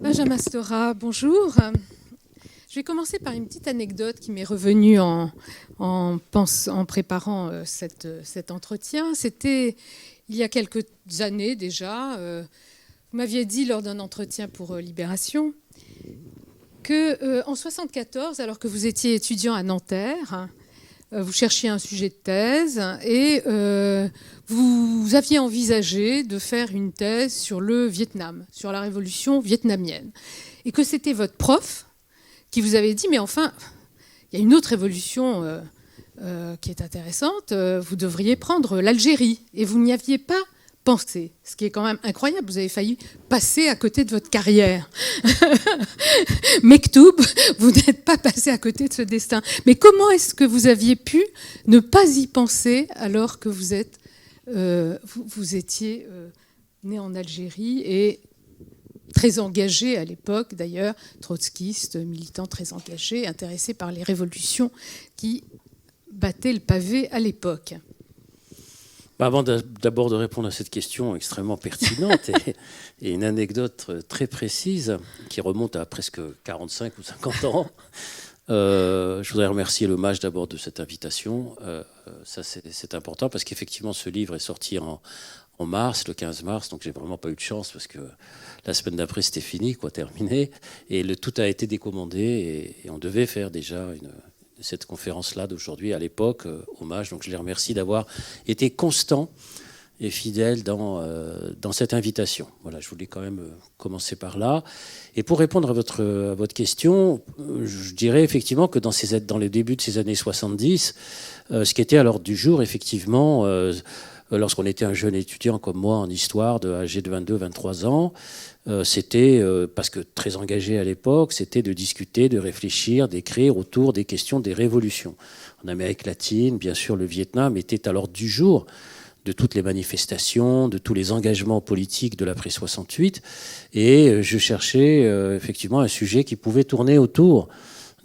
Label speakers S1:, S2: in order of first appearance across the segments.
S1: Benjamin Stora, bonjour. Je vais commencer par une petite anecdote qui m'est revenue en préparant cet entretien. C'était il y a quelques années déjà. Vous m'aviez dit lors d'un entretien pour Libération que en 1974, alors que vous étiez étudiant à Nanterre, vous cherchiez un sujet de thèse et vous aviez envisagé de faire une thèse sur le Vietnam, sur la révolution vietnamienne. Et que c'était votre prof qui vous avait dit, mais enfin, il y a une autre révolution qui est intéressante, vous devriez prendre l'Algérie. Et vous n'y aviez pas pensé, ce qui est quand même incroyable. Vous avez failli passer à côté de votre carrière. Mektoub, vous n'êtes pas passé à côté de ce destin. Mais comment est-ce que vous aviez pu ne pas y penser alors que vous étiez né en Algérie et très engagé à l'époque, d'ailleurs, trotskiste, militant très engagé, intéressé par les révolutions qui battaient le pavé à l'époque?
S2: Avant d'abord de répondre à cette question extrêmement pertinente et une anecdote très précise qui remonte à presque 45 ou 50 ans, je voudrais remercier le MAJ d'abord de cette invitation. Ça, c'est important parce qu'effectivement, ce livre est sorti en mars, le 15 mars, donc j'ai vraiment pas eu de chance parce que la semaine d'après, c'était fini, terminé. Et tout a été décommandé et on devait faire déjà cette conférence-là d'aujourd'hui, à l'époque, hommage. Donc je les remercie d'avoir été constants et fidèles dans cette invitation. Voilà, je voulais quand même commencer par là. Et pour répondre à votre question, je dirais effectivement que dans les débuts de ces années 70, ce qui était à l'ordre du jour, effectivement, lorsqu'on était un jeune étudiant comme moi en histoire, âgé de 22-23 ans, c'était, parce que très engagé à l'époque, c'était de discuter, de réfléchir, d'écrire autour des questions des révolutions. En Amérique latine, bien sûr, le Vietnam était à l'ordre du jour de toutes les manifestations, de tous les engagements politiques de l'après 68. Et je cherchais effectivement un sujet qui pouvait tourner autour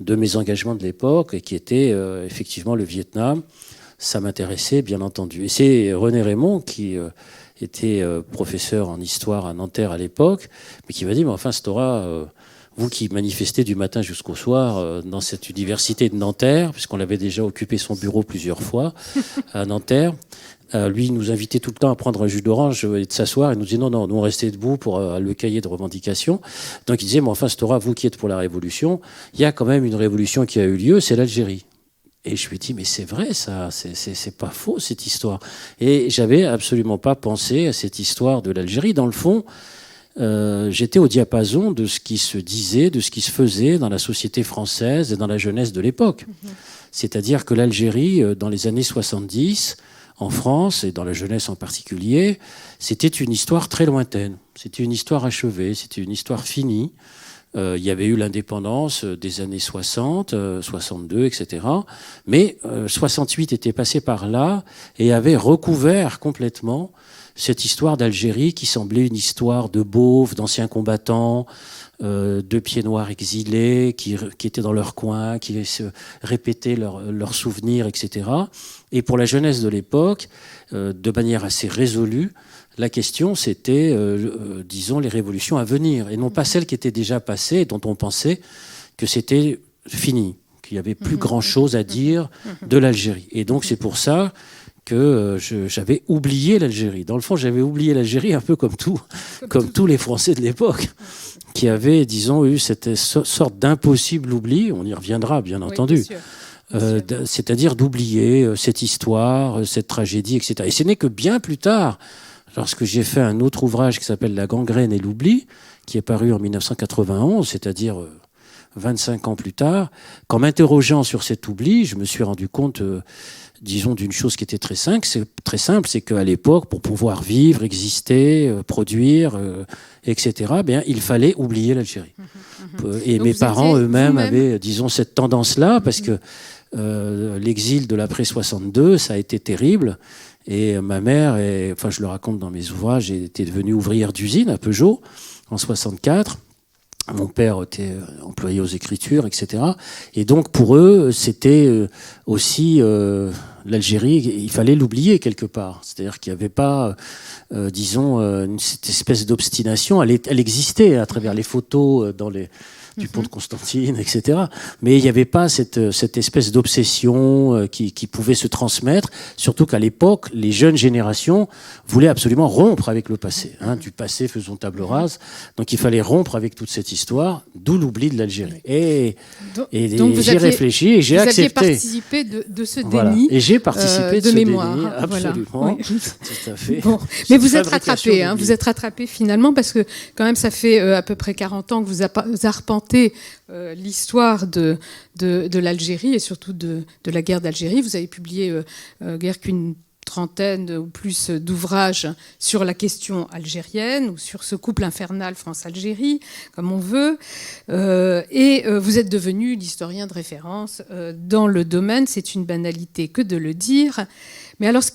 S2: de mes engagements de l'époque et qui était effectivement le Vietnam. Ça m'intéressait, bien entendu. Et c'est René Raymond qui était professeur en histoire à Nanterre à l'époque, mais qui m'a dit, mais enfin, Stora, vous qui manifestez du matin jusqu'au soir dans cette université de Nanterre, puisqu'on avait déjà occupé son bureau plusieurs fois à Nanterre, lui, il nous invitait tout le temps à prendre un jus d'orange et de s'asseoir. Il nous disait non, nous on restait debout pour le cahier de revendications. Donc il disait, mais enfin, Stora, vous qui êtes pour la révolution, il y a quand même une révolution qui a eu lieu, c'est l'Algérie. Et je lui ai dit, mais c'est vrai ça, c'est pas faux cette histoire. Et j'avais absolument pas pensé à cette histoire de l'Algérie. Dans le fond, j'étais au diapason de ce qui se disait, de ce qui se faisait dans la société française et dans la jeunesse de l'époque. C'est-à-dire que l'Algérie, dans les années 70, en France, et dans la jeunesse en particulier, c'était une histoire très lointaine. C'était une histoire achevée, c'était une histoire finie. Il y avait eu l'indépendance des années 60, 62, etc. Mais 68 était passé par là et avait recouvert complètement cette histoire d'Algérie qui semblait une histoire de beaufs, d'anciens combattants, de pieds noirs exilés qui étaient dans leur coin, qui se répétaient leurs souvenirs, etc. Et pour la jeunesse de l'époque, de manière assez résolue, la question, c'était, disons, les révolutions à venir, et non pas celles qui étaient déjà passées, dont on pensait que c'était fini, qu'il n'y avait plus grand-chose à dire de l'Algérie. Et donc, c'est pour ça que j'avais oublié l'Algérie. Dans le fond, j'avais oublié l'Algérie un peu comme tous les Français de l'époque, qui avaient, disons, eu cette sorte d'impossible oubli. On y reviendra, bien entendu. C'est-à-dire d'oublier cette histoire, cette tragédie, etc. Et ce n'est que bien plus tard, lorsque j'ai fait un autre ouvrage qui s'appelle La gangrène et l'oubli, qui est paru en 1991, c'est-à-dire 25 ans plus tard, qu'en m'interrogeant sur cet oubli, je me suis rendu compte, disons, d'une chose qui était très simple, c'est qu'à l'époque, pour pouvoir vivre, exister, produire, etc., bien, il fallait oublier l'Algérie. Et donc mes parents eux-mêmes avaient, disons, cette tendance-là, parce que l'exil de l'après 62, ça a été terrible. Et ma mère, enfin je le raconte dans mes ouvrages, était devenue ouvrière d'usine à Peugeot en 64. Mon père était employé aux écritures, etc. Et donc pour eux, c'était aussi L'Algérie, il fallait l'oublier quelque part. C'est-à-dire qu'il n'y avait pas, cette espèce d'obstination. Elle existait à travers les photos du pont de Constantine, etc. Mais il n'y avait pas cette espèce d'obsession qui pouvait se transmettre, surtout qu'à l'époque, les jeunes générations voulaient absolument rompre avec le passé. Du passé, faisons table rase. Donc il fallait rompre avec toute cette histoire, d'où l'oubli de l'Algérie. Et j'ai réfléchi et j'ai accepté.
S1: Vous aviez participé de ce déni
S2: voilà. Et j'ai participé
S1: de mémoire.
S2: Déni, absolument.
S1: Voilà. Oui.
S2: Tout à fait.
S1: Bon. Mais vous êtes rattrapé, vous êtes rattrapé finalement, parce que quand même, ça fait à peu près 40 ans que vous arpentez l'histoire de l'Algérie et surtout de la guerre d'Algérie. Vous avez publié guère qu'une trentaine ou plus d'ouvrages sur la question algérienne ou sur ce couple infernal France-Algérie, comme on veut. Et vous êtes devenu l'historien de référence dans le domaine. C'est une banalité que de le dire. Mais alors, ce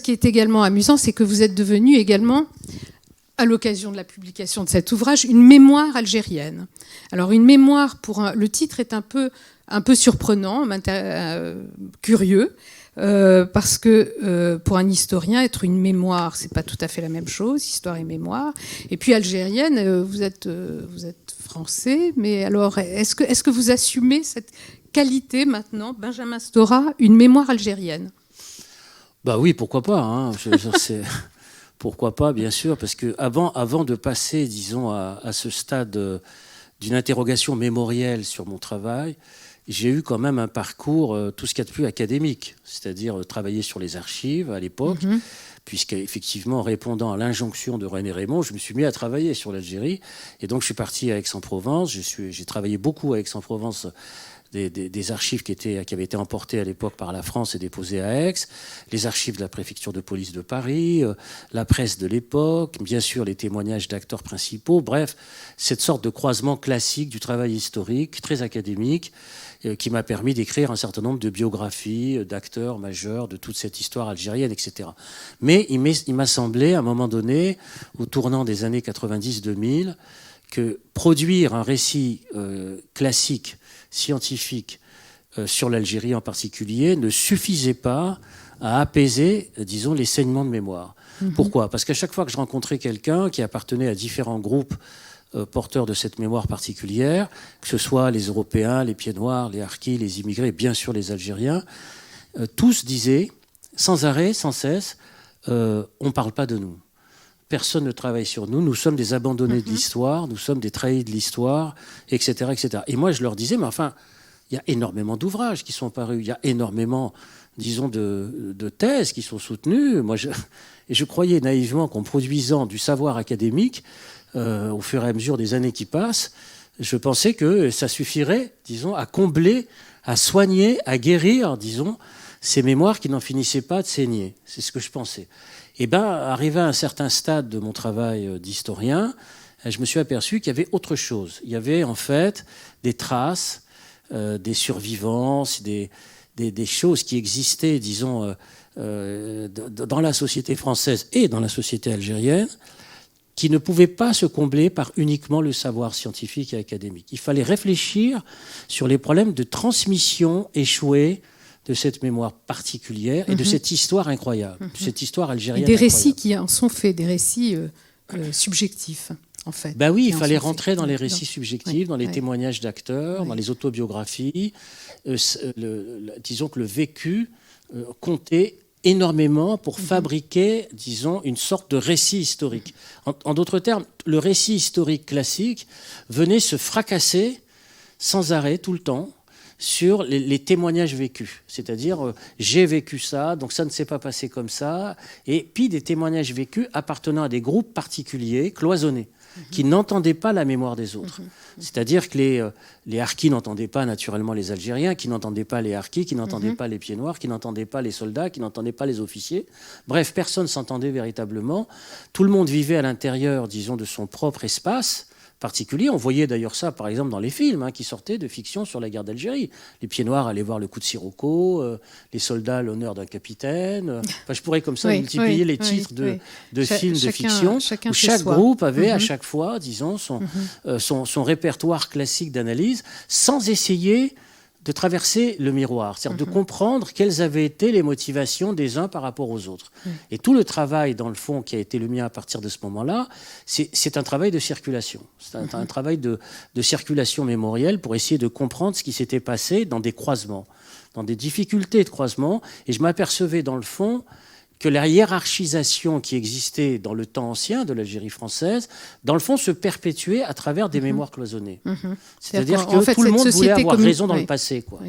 S1: qui est également amusant, c'est que vous êtes devenu également, à l'occasion de la publication de cet ouvrage, une mémoire algérienne. Alors, une mémoire, le titre est un peu surprenant, curieux, parce que pour un historien, être une mémoire, c'est pas tout à fait la même chose, histoire et mémoire. Et puis algérienne, vous êtes français, mais alors est-ce que vous assumez cette qualité maintenant, Benjamin Stora, une mémoire algérienne?
S2: Bah oui, pourquoi pas. Pourquoi pas, bien sûr, parce que avant de passer, disons, à ce stade d'une interrogation mémorielle sur mon travail, j'ai eu quand même un parcours, tout ce qu'il y a de plus académique, c'est-à-dire travailler sur les archives à l'époque, puisqu'effectivement, répondant à l'injonction de René Raymond, je me suis mis à travailler sur l'Algérie. Et donc, je suis parti à Aix-en-Provence. J'ai travaillé beaucoup à Aix-en-Provence, des archives qui avaient été emportées à l'époque par la France et déposées à Aix, les archives de la préfecture de police de Paris, la presse de l'époque, bien sûr les témoignages d'acteurs principaux, bref, cette sorte de croisement classique du travail historique, très académique, qui m'a permis d'écrire un certain nombre de biographies d'acteurs majeurs de toute cette histoire algérienne, etc. Mais il m'a semblé, à un moment donné, au tournant des années 90-2000, que produire un récit classique, scientifique, sur l'Algérie en particulier, ne suffisait pas à apaiser, disons, les saignements de mémoire. Pourquoi ? Parce qu'à chaque fois que je rencontrais quelqu'un qui appartenait à différents groupes porteurs de cette mémoire particulière, que ce soit les Européens, les Pieds Noirs, les Harkis, les immigrés, bien sûr les Algériens, tous disaient, sans arrêt, sans cesse, on ne parle pas de nous. Personne ne travaille sur nous, nous sommes des abandonnés de l'histoire, nous sommes des trahis de l'histoire, etc., etc. Et moi, je leur disais, mais enfin, il y a énormément d'ouvrages qui sont parus, il y a énormément, disons, de thèses qui sont soutenues. Et je croyais naïvement qu'en produisant du savoir académique, au fur et à mesure des années qui passent, je pensais que ça suffirait, disons, à combler, à soigner, à guérir, disons, ces mémoires qui n'en finissaient pas de saigner. C'est ce que je pensais. Et bien, arrivé à un certain stade de mon travail d'historien, je me suis aperçu qu'il y avait autre chose. Il y avait en fait des traces, des survivances, des choses qui existaient, disons, dans la société française et dans la société algérienne, qui ne pouvaient pas se combler par uniquement le savoir scientifique et académique. Il fallait réfléchir sur les problèmes de transmission échouée de cette mémoire particulière et de cette histoire incroyable, de cette histoire algérienne
S1: et des
S2: incroyable.
S1: Récits qui en sont faits, des récits subjectifs, en fait.
S2: Ben oui, il fallait rentrer dans les récits subjectifs, dans les témoignages d'acteurs, dans les autobiographies. Disons que le vécu comptait énormément pour fabriquer, disons, une sorte de récit historique. En d'autres termes, le récit historique classique venait se fracasser sans arrêt, tout le temps, sur les témoignages vécus. C'est-à-dire, j'ai vécu ça, donc ça ne s'est pas passé comme ça. Et puis des témoignages vécus appartenant à des groupes particuliers, cloisonnés, qui n'entendaient pas la mémoire des autres. C'est-à-dire que les Harkis n'entendaient pas naturellement les Algériens, qui n'entendaient pas les Harkis, qui n'entendaient pas les Pieds Noirs, qui n'entendaient pas les soldats, qui n'entendaient pas les officiers. Bref, personne ne s'entendait véritablement. Tout le monde vivait à l'intérieur, disons, de son propre espace particulier. On voyait d'ailleurs ça, par exemple, dans les films qui sortaient de fiction sur la guerre d'Algérie. Les Pieds Noirs allaient voir le coup de Sirocco, les soldats l'honneur d'un capitaine. Enfin, je pourrais comme ça multiplier les titres de films de fiction, où chaque groupe avait à chaque fois, disons, son répertoire classique d'analyse, sans essayer de traverser le miroir, c'est-à-dire de comprendre quelles avaient été les motivations des uns par rapport aux autres. Et tout le travail, dans le fond, qui a été le mien à partir de ce moment-là, c'est un travail de circulation. C'est un travail de circulation mémorielle pour essayer de comprendre ce qui s'était passé dans des croisements, dans des difficultés de croisement. Et je m'apercevais, dans le fond, que la hiérarchisation qui existait dans le temps ancien de l'Algérie française, dans le fond, se perpétuait à travers des mémoires cloisonnées. C'est-à-dire que tout le monde voulait avoir raison dans le passé, quoi.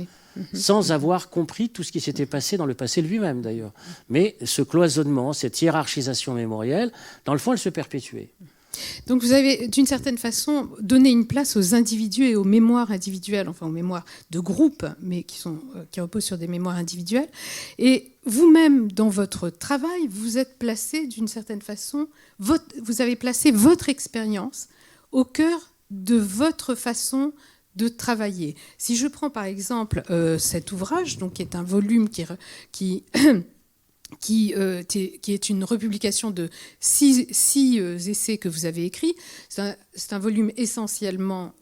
S2: Sans avoir compris tout ce qui s'était passé dans le passé lui-même, d'ailleurs. Mais ce cloisonnement, cette hiérarchisation mémorielle, dans le fond, elle se perpétuait.
S1: Donc vous avez, d'une certaine façon, donné une place aux individus et aux mémoires individuelles, enfin aux mémoires de groupe, mais qui reposent sur des mémoires individuelles. Et vous-même, dans votre travail, vous êtes placé, d'une certaine façon, vous avez placé votre expérience au cœur de votre façon de travailler. Si je prends par exemple cet ouvrage, donc, qui est un volume qui est une republication de 6 essais que vous avez écrits. C'est un volume essentiellement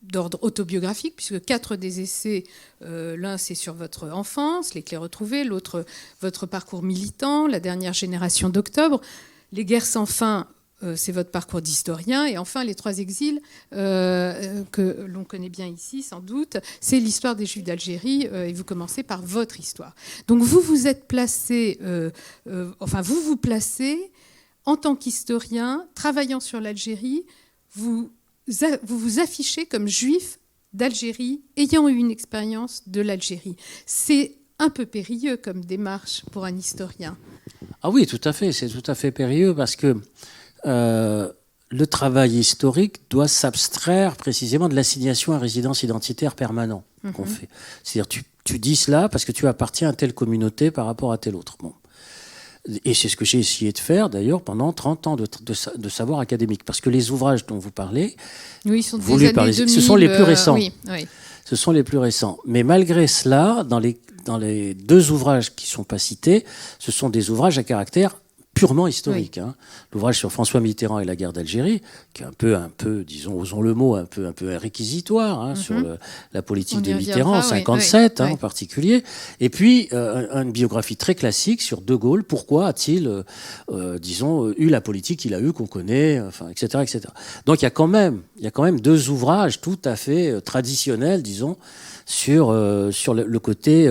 S1: d'ordre autobiographique, puisque 4 des essais, l'un c'est sur votre enfance, les clés retrouvées, l'autre votre parcours militant, la dernière génération d'octobre, les guerres sans fin, c'est votre parcours d'historien, et enfin les 3 exils que l'on connaît bien ici sans doute, c'est l'histoire des Juifs d'Algérie, et vous commencez par votre histoire. Donc vous vous êtes placé, vous vous placez en tant qu'historien, travaillant sur l'Algérie, vous vous affichez comme juif d'Algérie, ayant eu une expérience de l'Algérie. C'est un peu périlleux comme démarche pour un historien.
S2: Ah oui, tout à fait, c'est tout à fait périlleux parce que le travail historique doit s'abstraire précisément de l'assignation à résidence identitaire permanent qu'on fait. C'est-à-dire tu dis cela parce que tu appartiens à telle communauté par rapport à telle autre. Bon. Et c'est ce que j'ai essayé de faire d'ailleurs pendant 30 ans de savoir académique. Parce que les ouvrages dont vous parlez,
S1: oui, sont des années 2000,
S2: ce sont les plus récents.
S1: Oui.
S2: Ce sont les plus récents. Mais malgré cela, dans les 2 ouvrages qui ne sont pas cités, ce sont des ouvrages à caractère purement historique. Oui. Hein. L'ouvrage sur François Mitterrand et la guerre d'Algérie, qui est un peu, disons, osons le mot, un peu réquisitoire sur la politique de Mitterrand en 1957 en particulier. Et puis, une biographie très classique sur De Gaulle. Pourquoi a-t-il, eu la politique qu'il a eue, qu'on connaît, etc., etc. Donc, il y a quand même 2 ouvrages tout à fait traditionnels, disons, sur le côté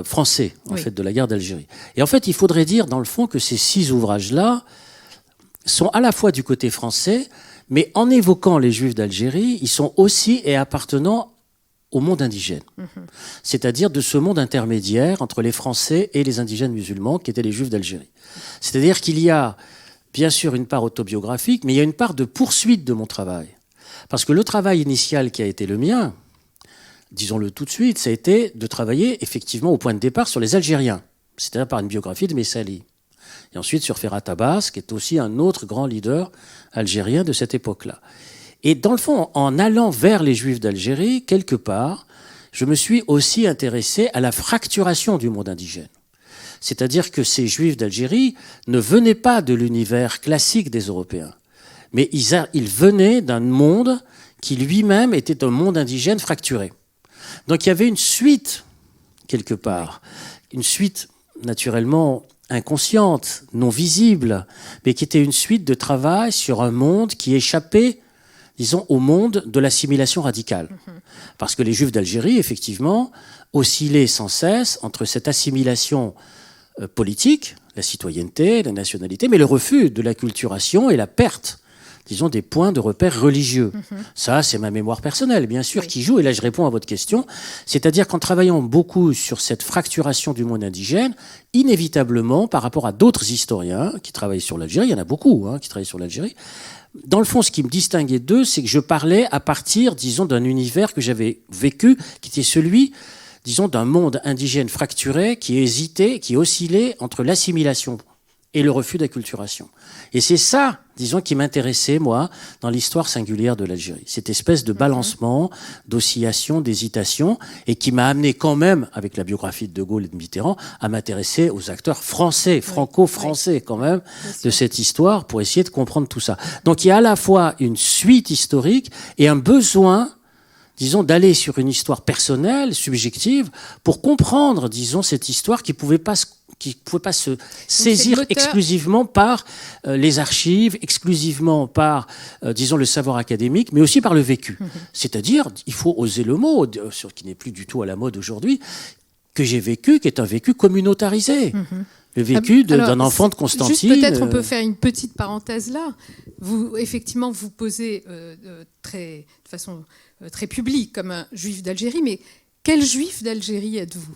S2: français, en fait, de la guerre d'Algérie. Et en fait, il faudrait dire, dans le fond, que ces 6 ouvrages-là sont à la fois du côté français, mais en évoquant les Juifs d'Algérie, ils sont aussi et appartenant au monde indigène. C'est-à-dire de ce monde intermédiaire entre les Français et les indigènes musulmans, qui étaient les Juifs d'Algérie. C'est-à-dire qu'il y a, bien sûr, une part autobiographique, mais il y a une part de poursuite de mon travail. Parce que le travail initial qui a été le mien, disons-le tout de suite, ça a été de travailler effectivement au point de départ sur les Algériens, c'est-à-dire par une biographie de Messali. Et ensuite sur Ferhat Abbas, qui est aussi un autre grand leader algérien de cette époque-là. Et dans le fond, en allant vers les Juifs d'Algérie, quelque part, je me suis aussi intéressé à la fracturation du monde indigène. C'est-à-dire que ces Juifs d'Algérie ne venaient pas de l'univers classique des Européens, mais ils venaient d'un monde qui lui-même était un monde indigène fracturé. Donc il y avait une suite, quelque part, une suite naturellement inconsciente, non visible, mais qui était une suite de travail sur un monde qui échappait, disons, au monde de l'assimilation radicale. Parce que les Juifs d'Algérie, effectivement, oscillaient sans cesse entre cette assimilation politique, la citoyenneté, la nationalité, mais le refus de l'acculturation et la perte, disons, des points de repère religieux. Ça, c'est ma mémoire personnelle, bien sûr, qui joue. Et là, je réponds à votre question. C'est-à-dire qu'en travaillant beaucoup sur cette fracturation du monde indigène, inévitablement, par rapport à d'autres historiens qui travaillent sur l'Algérie, il y en a beaucoup qui travaillent sur l'Algérie, dans le fond, ce qui me distinguait d'eux, c'est que je parlais à partir, disons, d'un univers que j'avais vécu, qui était celui, disons, d'un monde indigène fracturé, qui hésitait, qui oscillait entre l'assimilation et le refus d'acculturation. Et c'est ça, disons, qui m'intéressait, moi, dans l'histoire singulière de l'Algérie. Cette espèce de balancement, d'oscillation, d'hésitation, et qui m'a amené quand même, avec la biographie de De Gaulle et de Mitterrand, à m'intéresser aux acteurs français, franco-français quand même, de cette histoire, pour essayer de comprendre tout ça. Donc il y a à la fois une suite historique et un besoin, disons, d'aller sur une histoire personnelle, subjective, pour comprendre, disons, cette histoire qui ne pouvait pas se saisir exclusivement par les archives, exclusivement par, disons, le savoir académique, mais aussi par le vécu. C'est-à-dire, il faut oser le mot, qui n'est plus du tout à la mode aujourd'hui, que j'ai vécu, qui est un vécu communautarisé. Le vécu d'un enfant de Constantine.
S1: Juste peut-être on peut faire une petite parenthèse là. Effectivement, vous posez de façon très publique comme un juif d'Algérie, mais quel juif d'Algérie êtes-vous ?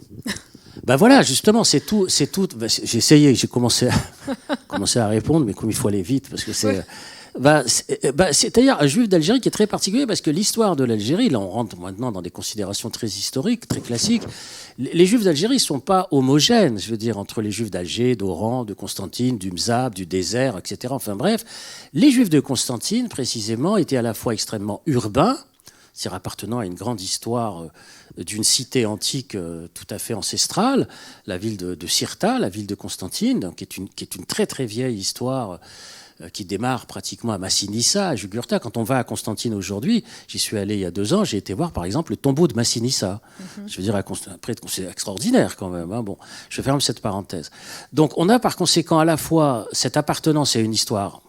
S2: Ben voilà, justement, c'est tout. J'ai essayé, j'ai commencé à répondre, mais comme il faut aller vite, parce que c'est... c'est-à-dire un juif d'Algérie qui est très particulier parce que l'histoire de l'Algérie, là on rentre maintenant dans des considérations très historiques, très classiques, les juifs d'Algérie ne sont pas homogènes, je veux dire, entre les juifs d'Alger, d'Oran, de Constantine, du Mzab, du désert, etc. Enfin bref, les juifs de Constantine, précisément, étaient à la fois extrêmement urbains, c'est-à-dire appartenant à une grande histoire d'une cité antique tout à fait ancestrale, la ville de Cirta, la ville de Constantine, donc, qui est une très très vieille histoire qui démarre pratiquement à Massinissa, à Jugurtha. Quand on va à Constantine aujourd'hui, j'y suis allé il y a 2 ans, j'ai été voir par exemple le tombeau de Massinissa. Je veux dire, après, c'est extraordinaire quand même. Hein. Bon, je ferme cette parenthèse. Donc on a par conséquent à la fois cette appartenance à une histoire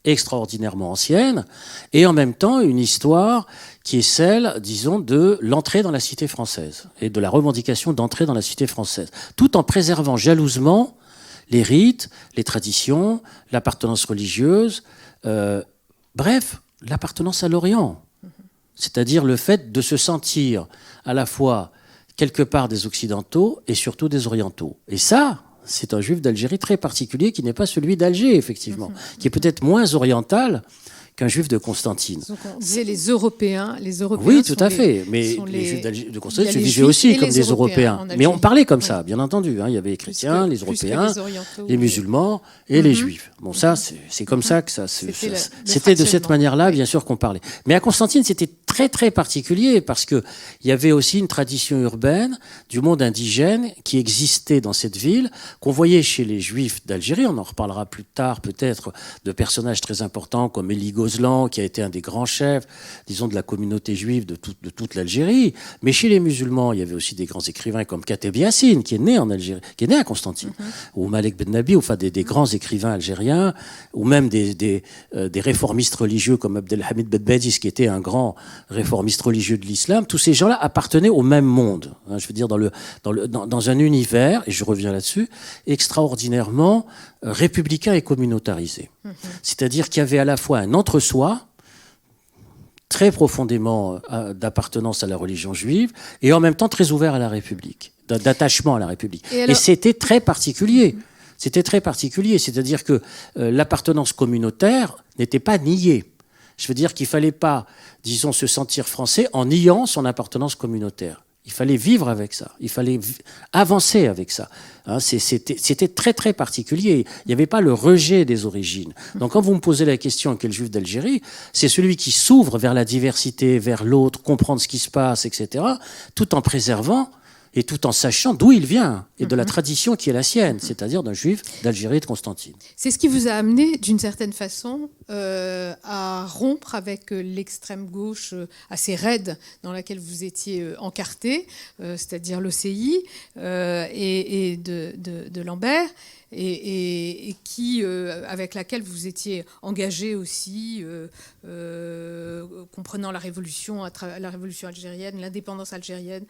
S2: extraordinairement ancienne et en même temps une histoire qui est celle, disons, de l'entrée dans la cité française et de la revendication d'entrée dans la cité française, tout en préservant jalousement les rites, les traditions, l'appartenance religieuse, bref, l'appartenance à l'Orient. C'est-à-dire le fait de se sentir à la fois quelque part des Occidentaux et surtout des Orientaux. Et ça, c'est un juif d'Algérie très particulier qui n'est pas celui d'Alger, effectivement, qui est peut-être moins oriental qu'un juif de Constantine.
S1: Donc on disait les Européens.
S2: Oui, tout à fait. Mais les juifs de Constantine se vivaient aussi comme des Européens. Mais on parlait comme ça, bien entendu. Hein. Il y avait les chrétiens, les Européens, les musulmans et les juifs. Bon, ça, c'est comme ça que c'était de cette manière-là, bien sûr, qu'on parlait. Mais à Constantine, c'était très, très particulier parce qu'il y avait aussi une tradition urbaine du monde indigène qui existait dans cette ville, qu'on voyait chez les juifs d'Algérie. On en reparlera plus tard, peut-être, de personnages très importants comme Élie Gozlan, qui a été un des grands chefs, disons, de la communauté juive de toute l'Algérie. Mais chez les musulmans, il y avait aussi des grands écrivains comme Kateb Yassine, qui est né en Algérie, qui est né à Constantine, ou Malek Ben Nabi, enfin des grands écrivains algériens, ou même des réformistes religieux comme Abdelhamid Ben Badis, qui était un grand réformiste religieux de l'islam. Tous ces gens-là appartenaient au même monde. Hein, je veux dire, dans un univers, et je reviens là-dessus, extraordinairement républicain et communautarisé. C'est-à-dire qu'il y avait à la fois un entre-soi, très profondément d'appartenance à la religion juive, et en même temps très ouvert à la République, d'attachement à la République. Et c'était très particulier. C'était très particulier, c'est-à-dire que l'appartenance communautaire n'était pas niée. Je veux dire qu'il ne fallait pas, disons, se sentir français en niant son appartenance communautaire. Il fallait vivre avec ça, il fallait avancer avec ça. Hein, c'était très très particulier. Il n'y avait pas le rejet des origines. Donc quand vous me posez la question quel juif d'Algérie, c'est celui qui s'ouvre vers la diversité, vers l'autre, comprendre ce qui se passe, etc., tout en préservant et tout en sachant d'où il vient et de la tradition qui est la sienne, c'est-à-dire d'un juif d'Algérie et de Constantine.
S1: C'est ce qui vous a amené, d'une certaine façon, à rompre avec l'extrême gauche assez raide dans laquelle vous étiez encarté, c'est-à-dire l'OCI et de Lambert, et qui, avec laquelle vous étiez engagé aussi, comprenant la révolution algérienne, l'indépendance algérienne,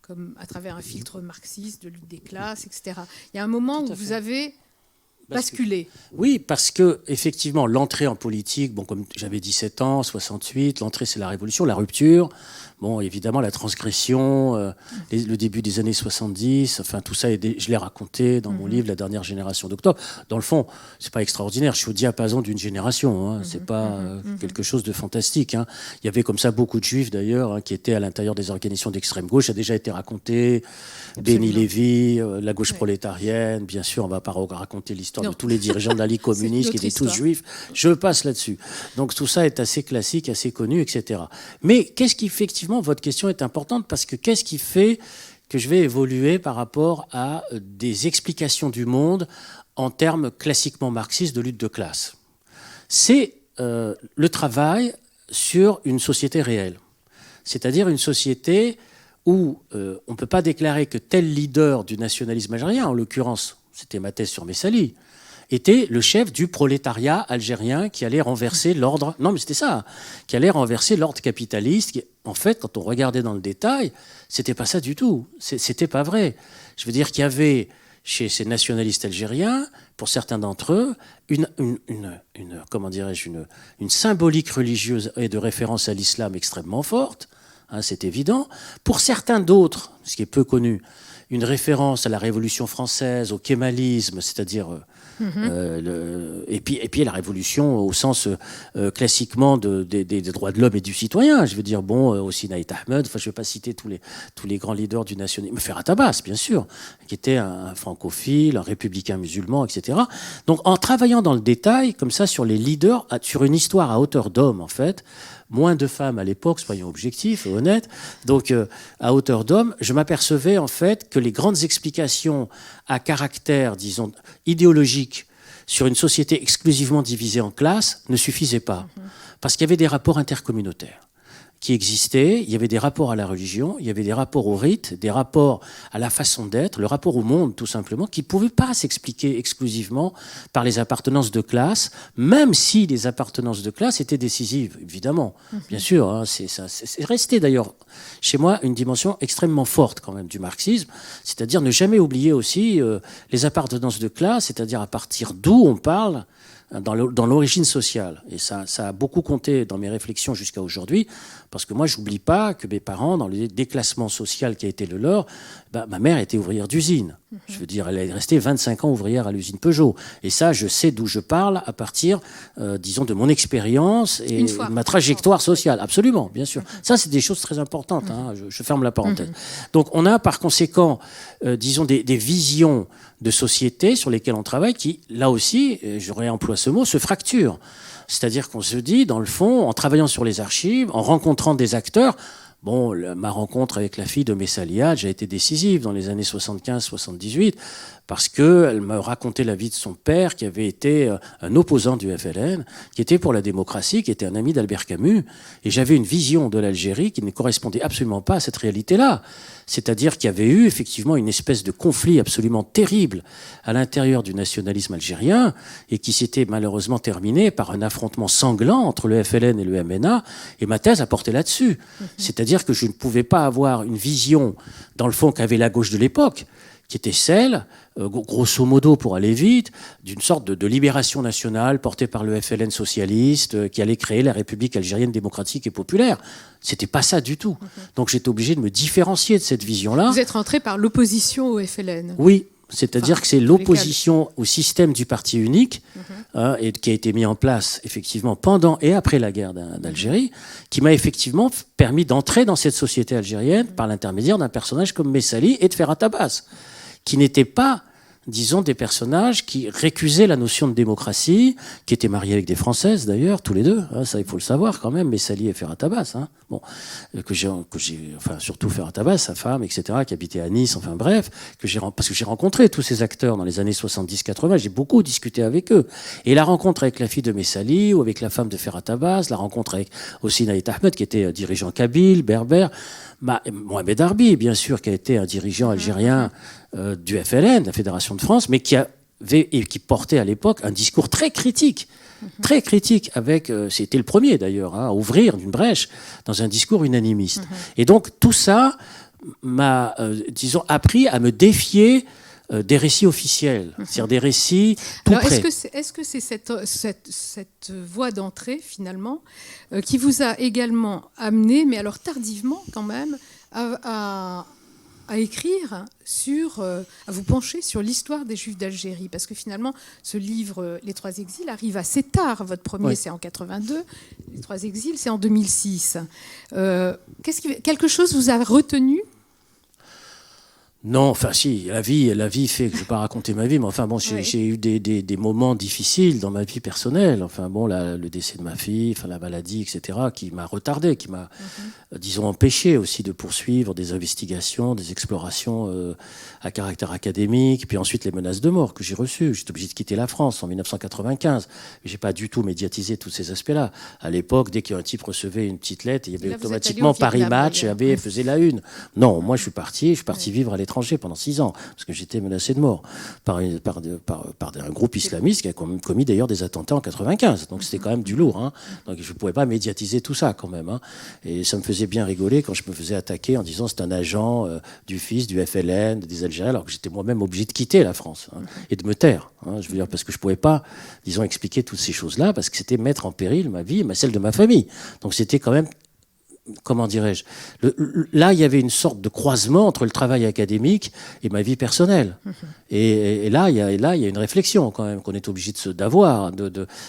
S1: comme à travers un filtre marxiste de lutte des classes, etc. Il y a un moment où vous avez basculé.
S2: Oui, parce que effectivement, l'entrée en politique, bon, comme j'avais 17 ans, 68, l'entrée c'est la révolution, la rupture, bon, évidemment la transgression, le début des années 70, enfin tout ça, je l'ai raconté dans mon livre La dernière génération d'octobre. Dans le fond, c'est pas extraordinaire, je suis au diapason d'une génération, hein, c'est pas quelque chose de fantastique. Hein. Il y avait comme ça beaucoup de juifs d'ailleurs hein, qui étaient à l'intérieur des organisations d'extrême gauche, ça a déjà été raconté, Béni Lévy, la gauche prolétarienne, bien sûr, on va pas raconter l'histoire de tous les dirigeants de la Ligue communiste qui étaient tous juifs. Je passe là-dessus. Donc tout ça est assez classique, assez connu, etc. Mais qu'est-ce qui, effectivement, votre question est importante parce que qu'est-ce qui fait que je vais évoluer par rapport à des explications du monde en termes classiquement marxistes de lutte de classe? C'est le travail sur une société réelle. c'est-à-dire une société où on ne peut pas déclarer que tel leader du nationalisme algérien, en l'occurrence, c'était ma thèse sur Messali, était le chef du prolétariat algérien qui allait renverser l'ordre... Non, mais c'était ça, qui allait renverser l'ordre capitaliste. En fait, quand on regardait dans le détail, c'était pas ça du tout. C'était pas vrai. Je veux dire qu'il y avait, chez ces nationalistes algériens, pour certains d'entre eux, comment dirais-je, une symbolique religieuse et de référence à l'islam extrêmement forte. Hein, c'est évident. Pour certains d'autres, ce qui est peu connu, une référence à la Révolution française, au kémalisme, c'est-à-dire... et puis la révolution au sens classiquement des droits de l'homme et du citoyen. Je veux dire, au Sinaï Ahmed, je ne vais pas citer tous les grands leaders du nationalisme. Ferhat Abbas, bien sûr, qui était un francophile, un républicain musulman, etc. Donc en travaillant dans le détail, comme ça, sur les leaders, sur une histoire à hauteur d'homme, en fait, moins de femmes à l'époque, soyons objectifs et honnêtes. Donc, à hauteur d'homme, je m'apercevais en fait que les grandes explications à caractère, disons, idéologique sur une société exclusivement divisée en classes ne suffisaient pas. Parce qu'il y avait des rapports intercommunautaires qui existaient, il y avait des rapports à la religion, il y avait des rapports au rite, des rapports à la façon d'être, le rapport au monde tout simplement, qui ne pouvaient pas s'expliquer exclusivement par les appartenances de classe, même si les appartenances de classe étaient décisives, évidemment. Bien sûr, hein, c'est resté d'ailleurs chez moi une dimension extrêmement forte quand même du marxisme, c'est-à-dire ne jamais oublier aussi les appartenances de classe, c'est-à-dire à partir d'où on parle dans l'origine sociale. Et ça a beaucoup compté dans mes réflexions jusqu'à aujourd'hui, parce que moi, je n'oublie pas que mes parents, dans le déclassement social qui a été le leur, ma mère était ouvrière d'usine. Je veux dire, elle est restée 25 ans ouvrière à l'usine Peugeot. Et ça, je sais d'où je parle à partir, disons, de mon expérience et de ma trajectoire sociale. Absolument, bien sûr. Ça, c'est des choses très importantes. Hein. Je ferme la parenthèse. Donc, on a par conséquent, disons, des visions de société sur lesquelles on travaille qui, là aussi, je réemploie ce mot, se fracturent. C'est-à-dire qu'on se dit, dans le fond, en travaillant sur les archives, en rencontrant des acteurs, ma rencontre avec la fille de Messali Hadj a été décisive dans les années 75-78, parce qu'elle me racontait la vie de son père, qui avait été un opposant du FLN, qui était pour la démocratie, qui était un ami d'Albert Camus. Et j'avais une vision de l'Algérie qui ne correspondait absolument pas à cette réalité-là. C'est-à-dire qu'il y avait eu effectivement une espèce de conflit absolument terrible à l'intérieur du nationalisme algérien, et qui s'était malheureusement terminé par un affrontement sanglant entre le FLN et le MNA. Et ma thèse a porté là-dessus. C'est-à-dire que je ne pouvais pas avoir une vision, dans le fond, qu'avait la gauche de l'époque, qui était celle, grosso modo pour aller vite, d'une sorte de libération nationale portée par le FLN socialiste, qui allait créer la République algérienne démocratique et populaire. C'était pas ça du tout. Donc j'étais obligé de me différencier de cette vision-là.
S1: Vous êtes rentré par l'opposition au FLN.
S2: Oui, c'est-à-dire que c'est l'opposition au système du parti unique, et qui a été mis en place effectivement pendant et après la guerre d'Algérie, qui m'a effectivement permis d'entrer dans cette société algérienne par l'intermédiaire d'un personnage comme Messali et de Ferhat Abbas, qui n'étaient pas, disons, des personnages qui récusaient la notion de démocratie, qui étaient mariés avec des Françaises d'ailleurs, tous les deux, hein, ça il faut le savoir quand même, Messali et Ferhat Abbas, hein, enfin surtout Ferhat Abbas, sa femme, etc., qui habitait à Nice, enfin bref, parce que j'ai rencontré tous ces acteurs dans les années 70-80, j'ai beaucoup discuté avec eux. Et la rencontre avec la fille de Messali ou avec la femme de Ferhat Abbas, la rencontre avec aussi Naït Ahmed, qui était dirigeant kabyle, berbère, Mohamed Arbi, bien sûr, qui a été un dirigeant algérien du FLN, de la Fédération de France, mais qui portait à l'époque un discours très critique, avec, c'était le premier d'ailleurs, à ouvrir une brèche dans un discours unanimiste. Et donc tout ça m'a, disons, appris à me défier des récits officiels, c'est-à-dire des récits tout près.
S1: Est-ce que c'est cette voie d'entrée, finalement, qui vous a également amené, mais alors tardivement quand même, à écrire à vous pencher sur l'histoire des Juifs d'Algérie? Parce que finalement, ce livre, Les Trois Exils, arrive assez tard. Votre premier, c'est en 82. Les Trois Exils, c'est en 2006. Quelque chose vous a retenu?
S2: Non, enfin si, la vie fait que je ne vais pas raconter ma vie, mais enfin bon, j'ai eu des moments difficiles dans ma vie personnelle. Enfin bon, le décès de ma fille, enfin la maladie, etc., qui m'a retardé, qui m'a, disons, empêché aussi de poursuivre des investigations, des explorations à caractère académique, puis ensuite les menaces de mort que j'ai reçues. J'étais obligé de quitter la France en 1995. J'ai pas du tout médiatisé tous ces aspects-là. À l'époque, dès qu'un type recevait une petite lettre, il y avait automatiquement Paris Match et faisait la une. Non, moi je suis parti vivre à l'étranger pendant 6 ans, parce que j'étais menacé de mort par un groupe islamiste qui a commis d'ailleurs des attentats en 95. Donc c'était quand même du lourd. Hein. Donc je ne pouvais pas médiatiser tout ça quand même. Hein. Et ça me faisait bien rigoler quand je me faisais attaquer en disant c'est un agent du FIS, du FLN, des Algériens, alors que j'étais moi-même obligé de quitter la France et de me taire. Hein, je veux dire, parce que je ne pouvais pas, disons, expliquer toutes ces choses-là, parce que c'était mettre en péril ma vie, celle de ma famille. Donc c'était quand même, comment dirais-je, là, il y avait une sorte de croisement entre le travail académique et ma vie personnelle. Et là, il y a une réflexion quand même qu'on est obligé d'avoir.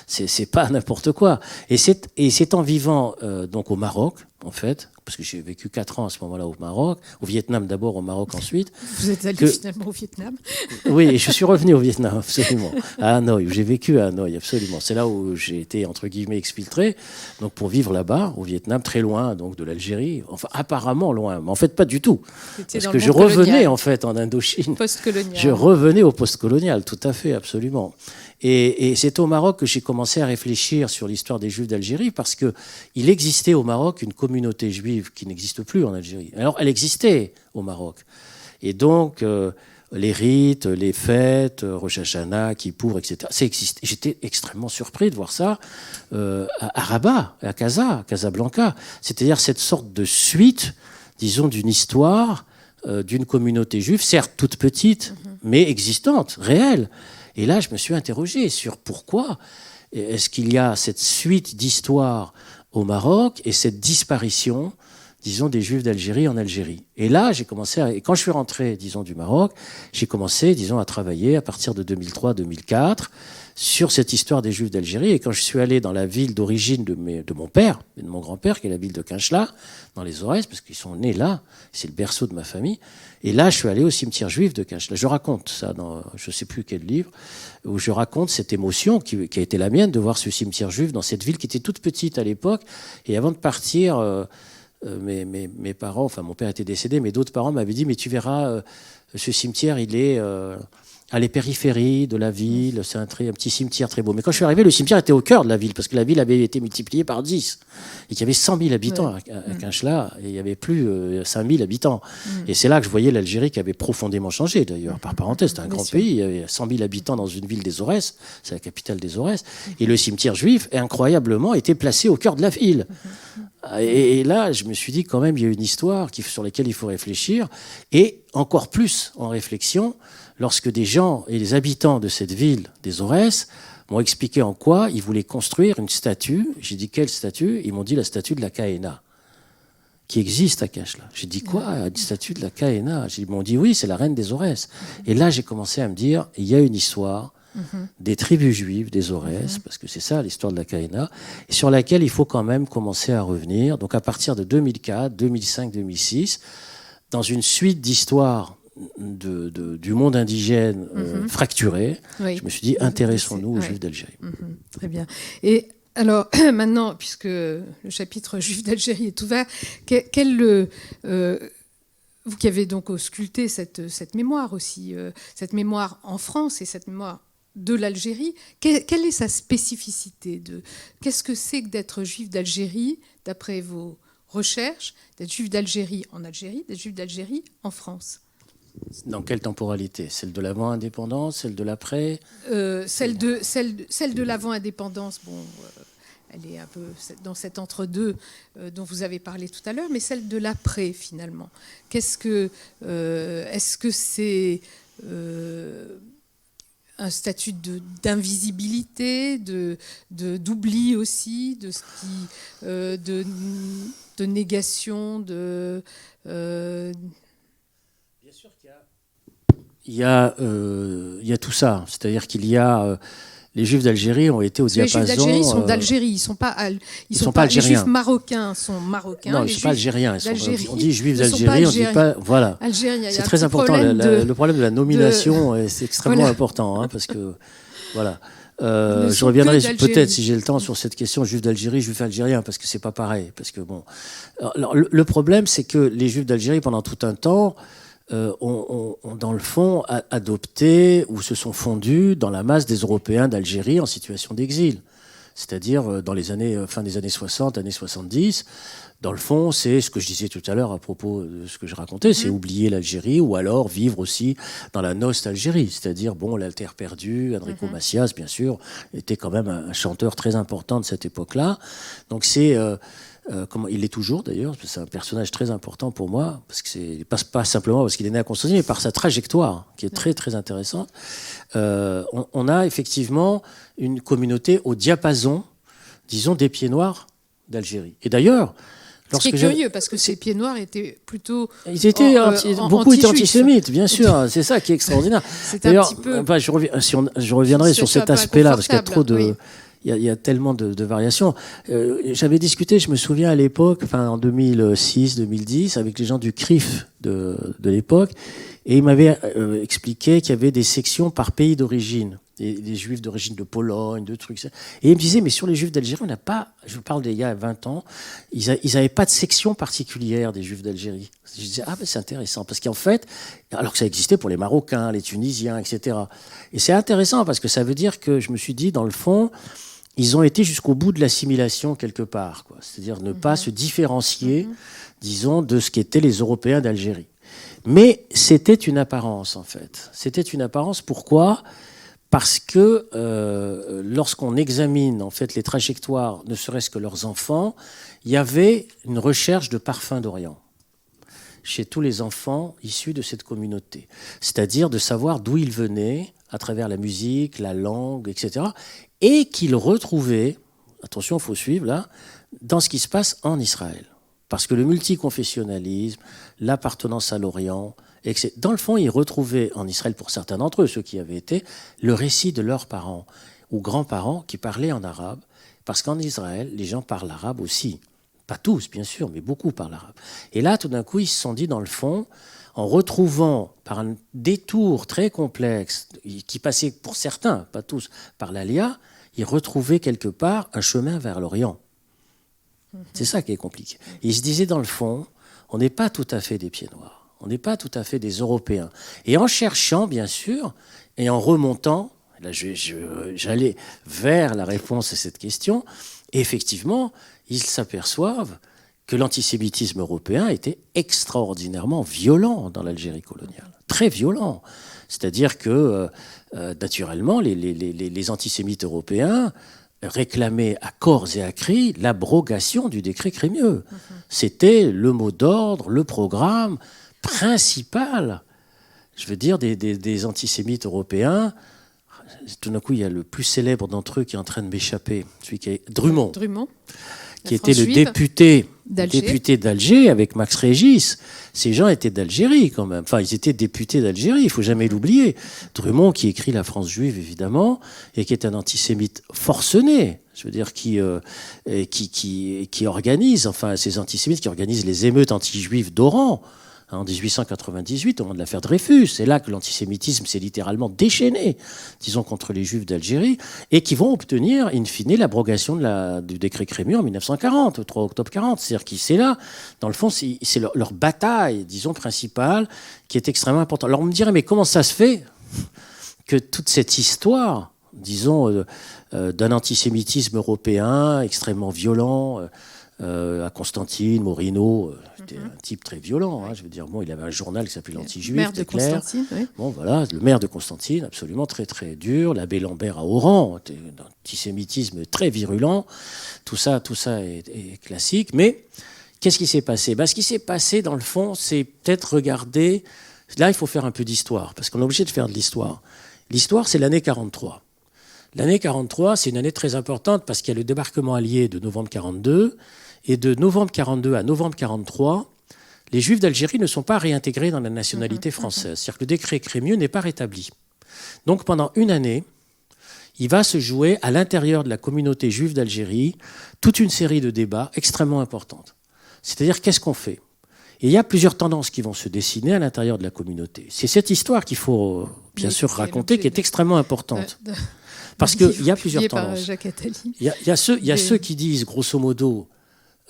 S2: C'est pas n'importe quoi. Et c'est en vivant donc au Maroc, en fait, parce que j'ai vécu 4 ans à ce moment-là au Maroc, au Vietnam d'abord, au Maroc ensuite.
S1: Vous êtes allé finalement au Vietnam?
S2: Oui, je suis revenu au Vietnam, absolument. À Hanoï, j'ai vécu à Hanoï, absolument. C'est là où j'ai été, entre guillemets, exfiltré, donc pour vivre là-bas, au Vietnam, très loin donc de l'Algérie. Enfin, apparemment loin, mais en fait, pas du tout. Parce que je revenais, en fait, en Indochine.
S1: Post-colonial.
S2: Je revenais au post-colonial, tout à fait, absolument. Et c'est au Maroc que j'ai commencé à réfléchir sur l'histoire des Juifs d'Algérie, parce qu'il existait au Maroc une communauté juive qui n'existe plus en Algérie. Alors, elle existait au Maroc. Et donc, les rites, les fêtes, Rosh Hashanah, Kippour, etc., ça existe. J'étais extrêmement surpris de voir ça à Rabat, à Casablanca. C'est-à-dire cette sorte de suite, disons, d'une histoire d'une communauté juive, certes toute petite, mais existante, réelle. Et là, je me suis interrogé sur pourquoi est-ce qu'il y a cette suite d'histoires au Maroc et cette disparition, disons, des Juifs d'Algérie en Algérie. Et là, et quand je suis rentré, disons, du Maroc, j'ai commencé, disons, à travailler à partir de 2003-2004 sur cette histoire des Juifs d'Algérie. Et quand je suis allé dans la ville d'origine de mon père et de mon grand-père, qui est la ville de Kinchla, dans les Aurès, parce qu'ils sont nés là, c'est le berceau de ma famille. Et là, je suis allé au cimetière juif de Kinchla. Je raconte ça dans je ne sais plus quel livre, où je raconte cette émotion qui a été la mienne de voir ce cimetière juif dans cette ville qui était toute petite à l'époque. Et avant de partir, mes parents, enfin mon père était décédé, mais d'autres parents m'avaient dit, mais tu verras, ce cimetière, il est à les périphéries de la ville, c'est un petit cimetière très beau. Mais quand je suis arrivé, le cimetière était au cœur de la ville, parce que la ville avait été multipliée par 10. Et qu'il y avait 100 000 habitants à Kinchla, et il n'y avait plus 5 000 habitants. Et c'est là que je voyais l'Algérie qui avait profondément changé, d'ailleurs. Par parenthèse, c'était un grand pays, il y avait 100 000 habitants dans une ville des Aurès, c'est la capitale des Aurès. Et le cimetière juif, incroyablement, était placé au cœur de la ville. Et là, je me suis dit, quand même, il y a une histoire sur laquelle il faut réfléchir, et encore plus en réflexion, lorsque des gens et les habitants de cette ville, des Aurès, m'ont expliqué en quoi ils voulaient construire une statue. J'ai dit, quelle statue? Ils m'ont dit la statue de la Kahéna, qui existe à Kinchla. J'ai dit, quoi? Une statue de la Kahéna? Ils m'ont dit, oui, c'est la reine des Aurès. Et là, j'ai commencé à me dire, il y a une histoire des tribus juives, des Aurès, parce que c'est ça l'histoire de la Kahéna, et sur laquelle il faut quand même commencer à revenir. Donc à partir de 2004, 2005, 2006, dans une suite d'histoires du monde indigène fracturé, je me suis dit, intéressons-nous aux Juifs d'Algérie.
S1: Très bien. Et alors, maintenant, puisque le chapitre Juifs d'Algérie est ouvert, vous qui avez donc ausculté cette mémoire aussi, cette mémoire en France et cette mémoire de l'Algérie, quelle est sa spécificité? Qu'est-ce que c'est que d'être juif d'Algérie, d'après vos recherches, d'être juif d'Algérie en Algérie, d'être juif d'Algérie en France?
S2: Dans quelle temporalité? Celle de l'avant-indépendance, celle de l'après?
S1: Celle de l'avant-indépendance, bon, elle est un peu dans cet entre-deux dont vous avez parlé tout à l'heure, mais celle de l'après, finalement. Est-ce que c'est un statut d'invisibilité, d'oubli aussi, de négation, Bien
S2: sûr qu'il y a tout ça. C'est-à-dire qu'il y a Les Juifs d'Algérie ont été au diapason...
S1: Les Juifs d'Algérie sont d'Algérie, ils ne sont pas algériens. Les Juifs marocains sont marocains.
S2: Non, ils ne sont pas algériens. On dit Juifs d'Algérie, on ne dit pas... Voilà. C'est très important. Le problème de la nomination, c'est extrêmement important, hein, parce que... Voilà. Je reviendrai peut-être, si j'ai le temps, sur cette question Juifs d'Algérie, Juifs algériens, parce que c'est pas pareil. Parce que bon, alors, le problème, c'est que les Juifs d'Algérie, pendant tout un temps, ont dans le fond adopté ou se sont fondus dans la masse des Européens d'Algérie en situation d'exil. C'est-à-dire dans les années fin des années 60, années 70. Dans le fond, c'est ce que je disais tout à l'heure à propos de ce que je racontais, c'est oublier l'Algérie ou alors vivre aussi dans la nostalgie. C'est-à-dire, bon, la terre perdue, Enrico Macias, bien sûr, était quand même un chanteur très important de cette époque-là. Donc c'est... il l'est toujours d'ailleurs, c'est un personnage très important pour moi, parce que c'est pas simplement parce qu'il est né à Constantine, mais par sa trajectoire, qui est très très intéressante. On a effectivement une communauté au diapason, disons, des pieds noirs d'Algérie. Et d'ailleurs,
S1: ce qui est curieux, parce que ces pieds noirs étaient plutôt...
S2: Ils étaient beaucoup étaient antisémites, bien sûr. C'est ça qui est extraordinaire. D'ailleurs, je reviendrai sur cet aspect-là, parce qu'il y a trop de... Il y a tellement de variations. J'avais discuté, je me souviens à l'époque, en 2006-2010, avec les gens du CRIF de l'époque, et ils m'avaient expliqué qu'il y avait des sections par pays d'origine, des Juifs d'origine de Pologne, de trucs. Et ils me disaient, mais sur les Juifs d'Algérie, on n'a pas, je vous parle d'il y a 20 ans, ils n'avaient pas de section particulière des Juifs d'Algérie. Je disais, c'est intéressant, parce qu'en fait, alors que ça existait pour les Marocains, les Tunisiens, etc. Et c'est intéressant, parce que ça veut dire que, je me suis dit, dans le fond, ils ont été jusqu'au bout de l'assimilation quelque part, quoi. C'est-à-dire ne pas se différencier, disons, de ce qu'étaient les Européens d'Algérie. Mais c'était une apparence, en fait. C'était une apparence, pourquoi ? Parce que lorsqu'on examine, en fait, les trajectoires, ne serait-ce que leurs enfants, il y avait une recherche de parfum d'Orient chez tous les enfants issus de cette communauté. C'est-à-dire de savoir d'où ils venaient, à travers la musique, la langue, etc., et qu'ils retrouvaient, attention, il faut suivre là, dans ce qui se passe en Israël. Parce que le multiconfessionnalisme, l'appartenance à l'Orient, etc., dans le fond, ils retrouvaient en Israël, pour certains d'entre eux, ceux qui avaient été, le récit de leurs parents ou grands-parents qui parlaient en arabe, parce qu'en Israël, les gens parlent arabe aussi. Pas tous, bien sûr, mais beaucoup parlent arabe. Et là, tout d'un coup, ils se sont dit, dans le fond, en retrouvant, par un détour très complexe, qui passait pour certains, pas tous, par l'Alia, ils retrouvaient quelque part un chemin vers l'Orient. C'est ça qui est compliqué. Et ils se disaient, dans le fond, on n'est pas tout à fait des pieds noirs, on n'est pas tout à fait des Européens. Et en cherchant, bien sûr, et en remontant, là j'allais vers la réponse à cette question, et effectivement, ils s'aperçoivent que l'antisémitisme européen était extraordinairement violent dans l'Algérie coloniale, très violent. C'est-à-dire que, naturellement, les antisémites européens réclamaient à corps et à cri l'abrogation du décret Crémieux. C'était le mot d'ordre, le programme principal, je veux dire, des antisémites européens. Tout d'un coup, il y a le plus célèbre d'entre eux qui est en train de m'échapper, celui qui est Drummond. Qui était le député d'Alger avec Max Régis. Ces gens étaient d'Algérie quand même. Enfin, ils étaient députés d'Algérie, il ne faut jamais l'oublier. Drummond qui écrit La France juive, évidemment, et qui est un antisémite forcené. Je veux dire, qui organise, enfin, ces antisémites qui organisent les émeutes anti-juives d'Oran en 1898, au moment de l'affaire Dreyfus. C'est là que l'antisémitisme s'est littéralement déchaîné, disons, contre les Juifs d'Algérie, et qui vont obtenir, in fine, l'abrogation du décret Crémieux en 1940, au 3 octobre 40. C'est-à-dire que c'est là, dans le fond, c'est leur bataille, disons, principale, qui est extrêmement importante. Alors on me dirait, mais comment ça se fait que toute cette histoire, disons, d'un antisémitisme européen extrêmement violent, à Constantine, Morino, était un type très violent. Hein, je veux dire, bon, il avait un journal qui s'appelait l'Anti-Juif,
S1: maire de Constantine. Oui.
S2: Bon, voilà, le maire de Constantine, absolument très très dur. L'abbé Lambert à Oran, un antisémitisme très virulent. Tout ça est classique. Mais qu'est-ce qui s'est passé ? Ce qui s'est passé, dans le fond, c'est peut-être regarder. Là, il faut faire un peu d'histoire, parce qu'on est obligé de faire de l'histoire. L'histoire, c'est l'année 43. L'année 43, c'est une année très importante parce qu'il y a le débarquement allié de novembre 42. Et de novembre 42 à novembre 43, les Juifs d'Algérie ne sont pas réintégrés dans la nationalité française. C'est-à-dire que le décret Crémieux n'est pas rétabli. Donc pendant une année, il va se jouer à l'intérieur de la communauté juive d'Algérie toute une série de débats extrêmement importantes. C'est-à-dire, qu'est-ce qu'on fait ? Et il y a plusieurs tendances qui vont se dessiner à l'intérieur de la communauté. C'est cette histoire qu'il faut bien sûr raconter, qui est extrêmement importante. Parce qu'il y a plusieurs tendances. Il y a ceux qui disent, grosso modo,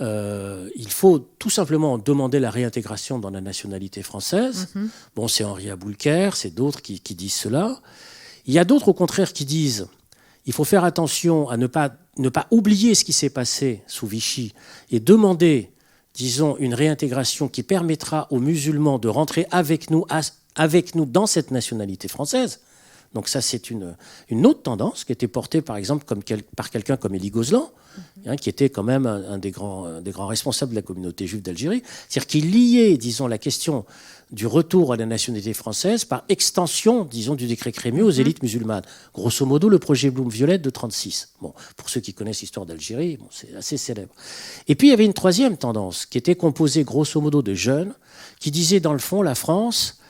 S2: il faut tout simplement demander la réintégration dans la nationalité française. Bon, c'est Henri Aboulker, c'est d'autres qui disent cela. Il y a d'autres, au contraire, qui disent il faut faire attention à ne pas oublier ce qui s'est passé sous Vichy et demander, disons, une réintégration qui permettra aux musulmans de rentrer avec nous dans cette nationalité française. Donc ça, c'est une autre tendance qui était portée, par exemple, par quelqu'un comme Élie Gozlan, qui était quand même un des grands responsables de la communauté juive d'Algérie. C'est-à-dire qu'il liait, disons, la question du retour à la nationalité française par extension, disons, du décret Crémieux aux élites musulmanes. Grosso modo, le projet Blum-Violette de 1936. Bon, pour ceux qui connaissent l'histoire d'Algérie, bon, c'est assez célèbre. Et puis, il y avait une troisième tendance qui était composée, grosso modo, de jeunes qui disaient, dans le fond, la France,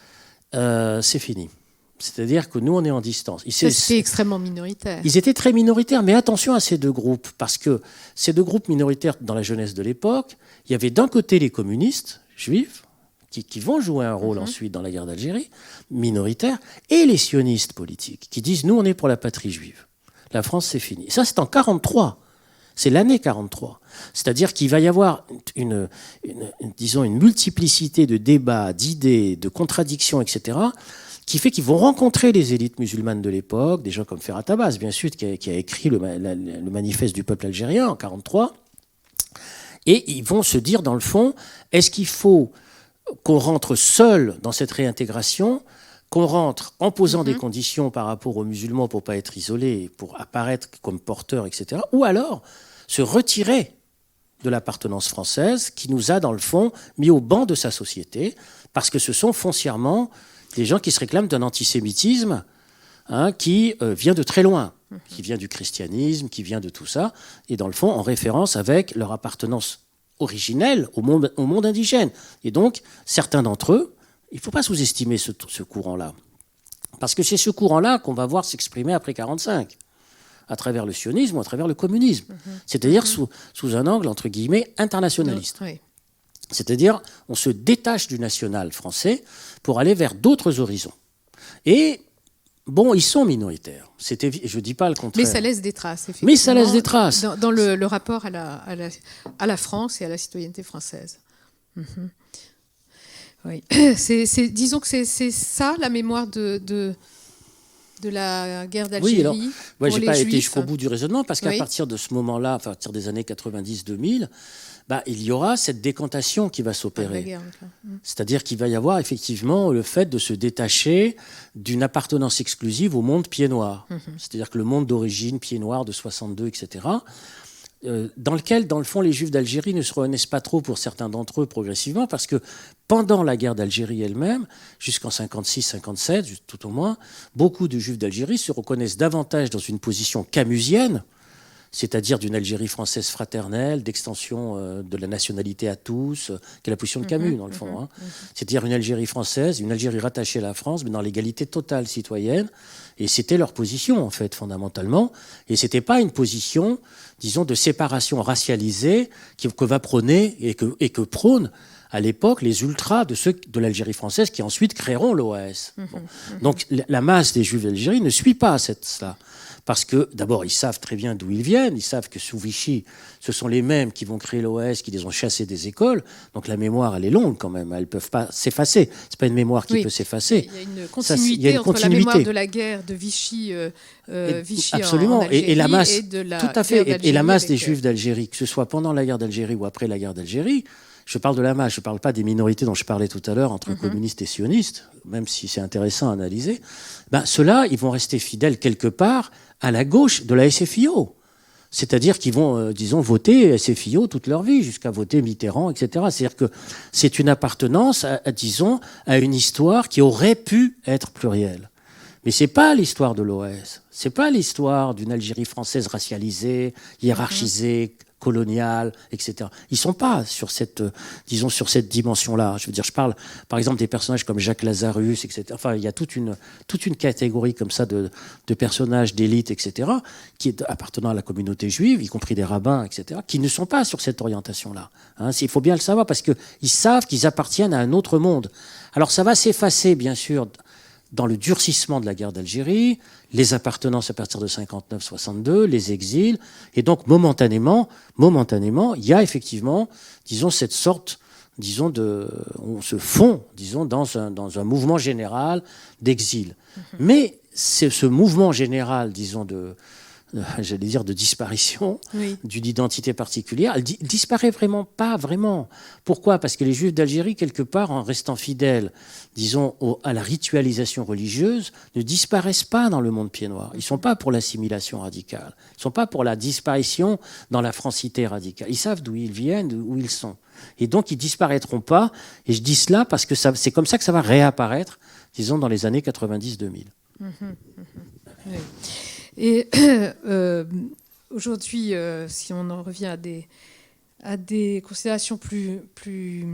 S2: c'est fini. C'est-à-dire que nous, on est en distance.
S1: C'était extrêmement minoritaire.
S2: Ils étaient très minoritaires, mais attention à ces deux groupes, parce que ces deux groupes minoritaires dans la jeunesse de l'époque, il y avait d'un côté les communistes juifs, qui vont jouer un rôle ensuite dans la guerre d'Algérie, minoritaires, et les sionistes politiques, qui disent, nous, on est pour la patrie juive. La France, c'est fini. Ça, c'est en 1943. C'est l'année 1943. C'est-à-dire qu'il va y avoir disons, une multiplicité de débats, d'idées, de contradictions, etc., qui fait qu'ils vont rencontrer les élites musulmanes de l'époque, des gens comme Ferhat Abbas, bien sûr, qui a écrit le manifeste du peuple algérien en 1943, et ils vont se dire, dans le fond, est-ce qu'il faut qu'on rentre seul dans cette réintégration, qu'on rentre en posant des conditions par rapport aux musulmans pour ne pas être isolés, pour apparaître comme porteurs, etc., ou alors se retirer de l'appartenance française qui nous a, dans le fond, mis au banc de sa société, parce que ce sont foncièrement des gens qui se réclament d'un antisémitisme qui vient de très loin, qui vient du christianisme, qui vient de tout ça, et dans le fond en référence avec leur appartenance originelle au monde indigène. Et donc, certains d'entre eux, il ne faut pas sous-estimer ce courant-là, parce que c'est ce courant-là qu'on va voir s'exprimer après 1945, à travers le sionisme ou à travers le communisme, c'est-à-dire sous un angle, entre guillemets, internationaliste. Oui. C'est-à-dire, on se détache du national français pour aller vers d'autres horizons. Et, bon, ils sont minoritaires. Je ne dis pas le contraire.
S1: Mais ça laisse des traces, effectivement.
S2: Mais ça laisse des traces.
S1: Dans le rapport à la France et à la citoyenneté française. Oui. Disons que c'est ça, la mémoire de la guerre d'Algérie.
S2: Oui, alors, moi, je n'ai pas été jusqu'au bout du raisonnement, parce qu'à partir de ce moment-là, à partir des années 90-2000, il y aura cette décantation qui va s'opérer. C'est-à-dire qu'il va y avoir effectivement le fait de se détacher d'une appartenance exclusive au monde pied-noir. C'est-à-dire que le monde d'origine pied-noir de 62, etc., dans lequel, dans le fond, les Juifs d'Algérie ne se reconnaissent pas trop pour certains d'entre eux progressivement, parce que pendant la guerre d'Algérie elle-même, jusqu'en 56-57, tout au moins, beaucoup de Juifs d'Algérie se reconnaissent davantage dans une position camusienne, c'est-à-dire d'une Algérie française fraternelle, d'extension de la nationalité à tous, qui est la position de Camus, dans le fond. C'est-à-dire une Algérie française, une Algérie rattachée à la France, mais dans l'égalité totale citoyenne. Et c'était leur position, en fait, fondamentalement. Et ce n'était pas une position, disons, de séparation racialisée que va prôner et que prônent à l'époque les ultras de l'Algérie française qui ensuite créeront l'OAS. Donc la masse des Juifs d'Algérie ne suit pas cela. Parce que, d'abord, ils savent très bien d'où ils viennent. Ils savent que sous Vichy, ce sont les mêmes qui vont créer l'OAS, qui les ont chassés des écoles. Donc la mémoire, elle est longue quand même. Elles ne peuvent pas s'effacer. Ce n'est pas une mémoire qui peut s'effacer.
S1: Il y a une continuité entre la mémoire de la guerre de Vichy,
S2: absolument.
S1: En Algérie
S2: et la masse,
S1: et de la
S2: tout à fait.
S1: guerre
S2: Et la masse des Juifs d'Algérie, que ce soit pendant la guerre d'Algérie ou après la guerre d'Algérie, je parle de la masse, je ne parle pas des minorités dont je parlais tout à l'heure, entre communistes et sionistes, même si c'est intéressant à analyser. Ceux-là, ils vont rester fidèles quelque part à la gauche de la SFIO. C'est-à-dire qu'ils vont, disons, voter SFIO toute leur vie, jusqu'à voter Mitterrand, etc. C'est-à-dire que c'est une appartenance, disons, à une histoire qui aurait pu être plurielle. Mais ce n'est pas l'histoire de l'OAS. Ce n'est pas l'histoire d'une Algérie française racialisée, hiérarchisée, coloniale, etc. Ils ne sont pas sur cette, disons, sur cette dimension-là. Je veux dire, je parle, par exemple, des personnages comme Jacques Lazarus, etc. Enfin, il y a toute une catégorie comme ça de personnages d'élite, etc., qui appartenant à la communauté juive, y compris des rabbins, etc., qui ne sont pas sur cette orientation-là. Hein, il faut bien le savoir, parce qu'ils savent qu'ils appartiennent à un autre monde. Alors, ça va s'effacer, bien sûr, dans le durcissement de la guerre d'Algérie, les appartenances à partir de 59-62, les exils, et donc momentanément, il y a effectivement, disons, cette sorte, disons, on se fond, disons, dans un mouvement général d'exil. Mais c'est ce mouvement général, disons, j'allais dire de disparition,
S1: Oui.
S2: d'une identité particulière, elle disparaît vraiment pas, vraiment. Pourquoi ? Parce que les Juifs d'Algérie, quelque part, en restant fidèles, disons, à la ritualisation religieuse, ne disparaissent pas dans le monde pied-noir. Ils ne sont pas pour l'assimilation radicale. Ils ne sont pas pour la disparition dans la francité radicale. Ils savent d'où ils viennent, où ils sont. Et donc, ils ne disparaîtront pas. Et je dis cela parce que c'est comme ça que ça va réapparaître, disons, dans les années 90-2000.
S1: Oui. Et aujourd'hui, si on en revient à des considérations plus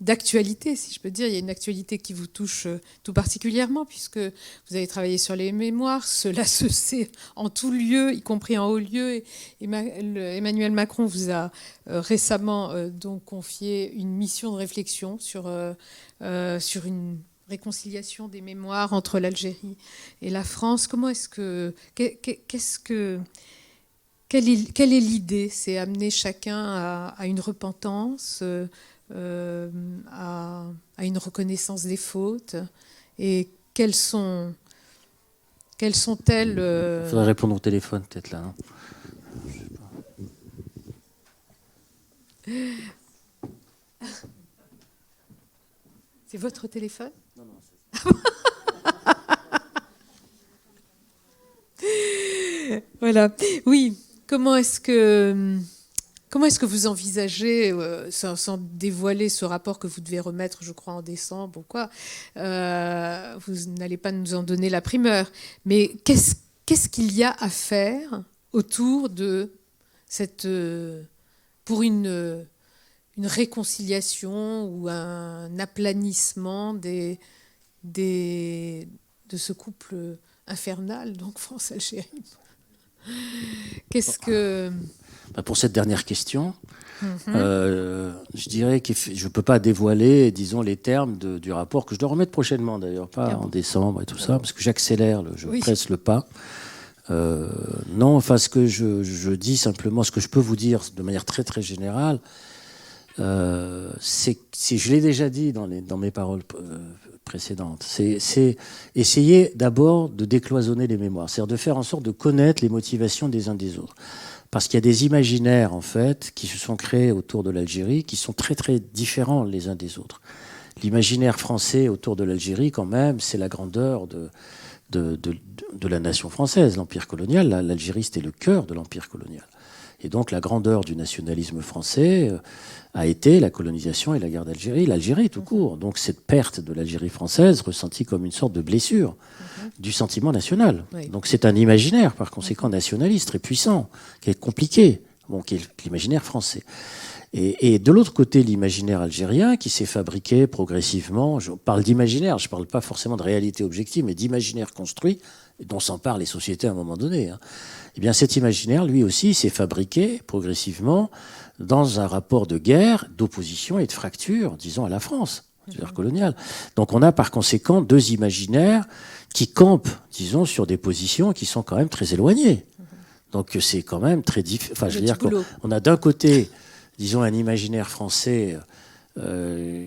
S1: d'actualité, si je peux dire, il y a une actualité qui vous touche tout particulièrement, puisque vous avez travaillé sur les mémoires, cela se sait en tout lieu, y compris en haut lieu. Et Emmanuel Macron vous a récemment donc confié une mission de réflexion sur une réconciliation des mémoires entre l'Algérie et la France. Comment est-ce que... Quelle est l'idée ? C'est amener chacun à une repentance, à une reconnaissance des fautes. Et quelles sont-elles
S2: Il faudrait répondre au téléphone, peut-être, là.
S1: C'est votre téléphone ? Non, voilà. Oui. Comment est-ce que vous envisagez, sans dévoiler ce rapport que vous devez remettre, je crois, en décembre ou quoi, vous n'allez pas nous en donner la primeur, mais qu'est-ce qu'il y a à faire autour de cette... pour une réconciliation ou un aplanissement de ce couple infernal, donc France-Algérie. Qu'est-ce que...
S2: Pour cette dernière question, je dirais que je ne peux pas dévoiler, disons, les termes du rapport, que je dois remettre prochainement d'ailleurs, pas en décembre et tout ça, parce que j'accélère, je presse le pas. Non, enfin, ce que je dis simplement, ce que je peux vous dire de manière très très générale, c'est je l'ai déjà dit dans mes paroles précédentes, c'est essayer d'abord de décloisonner les mémoires, c'est-à-dire de faire en sorte de connaître les motivations des uns des autres. Parce qu'il y a des imaginaires, en fait, qui se sont créés autour de l'Algérie, qui sont très très différents les uns des autres. L'imaginaire français autour de l'Algérie, quand même, c'est la grandeur de la nation française, l'empire colonial. L'Algérie, c'était le cœur de l'empire colonial. Et donc la grandeur du nationalisme français a été la colonisation et la guerre d'Algérie, l'Algérie tout court. Donc cette perte de l'Algérie française ressentie comme une sorte de blessure du sentiment national. Oui. Donc c'est un imaginaire par conséquent nationaliste très puissant, qui est compliqué, qui est l'imaginaire français. Et de l'autre côté, l'imaginaire algérien qui s'est fabriqué progressivement, je parle d'imaginaire, je ne parle pas forcément de réalité objective, mais d'imaginaire construit, dont s'emparent les sociétés à un moment donné. Eh bien, cet imaginaire, lui aussi, s'est fabriqué progressivement dans un rapport de guerre, d'opposition et de fracture, disons, à la France, c'est-à-dire coloniale. Donc on a par conséquent deux imaginaires qui campent, disons, sur des positions qui sont quand même très éloignées. Donc c'est quand même très difficile. Enfin, je veux dire qu'on a d'un côté, disons, un imaginaire français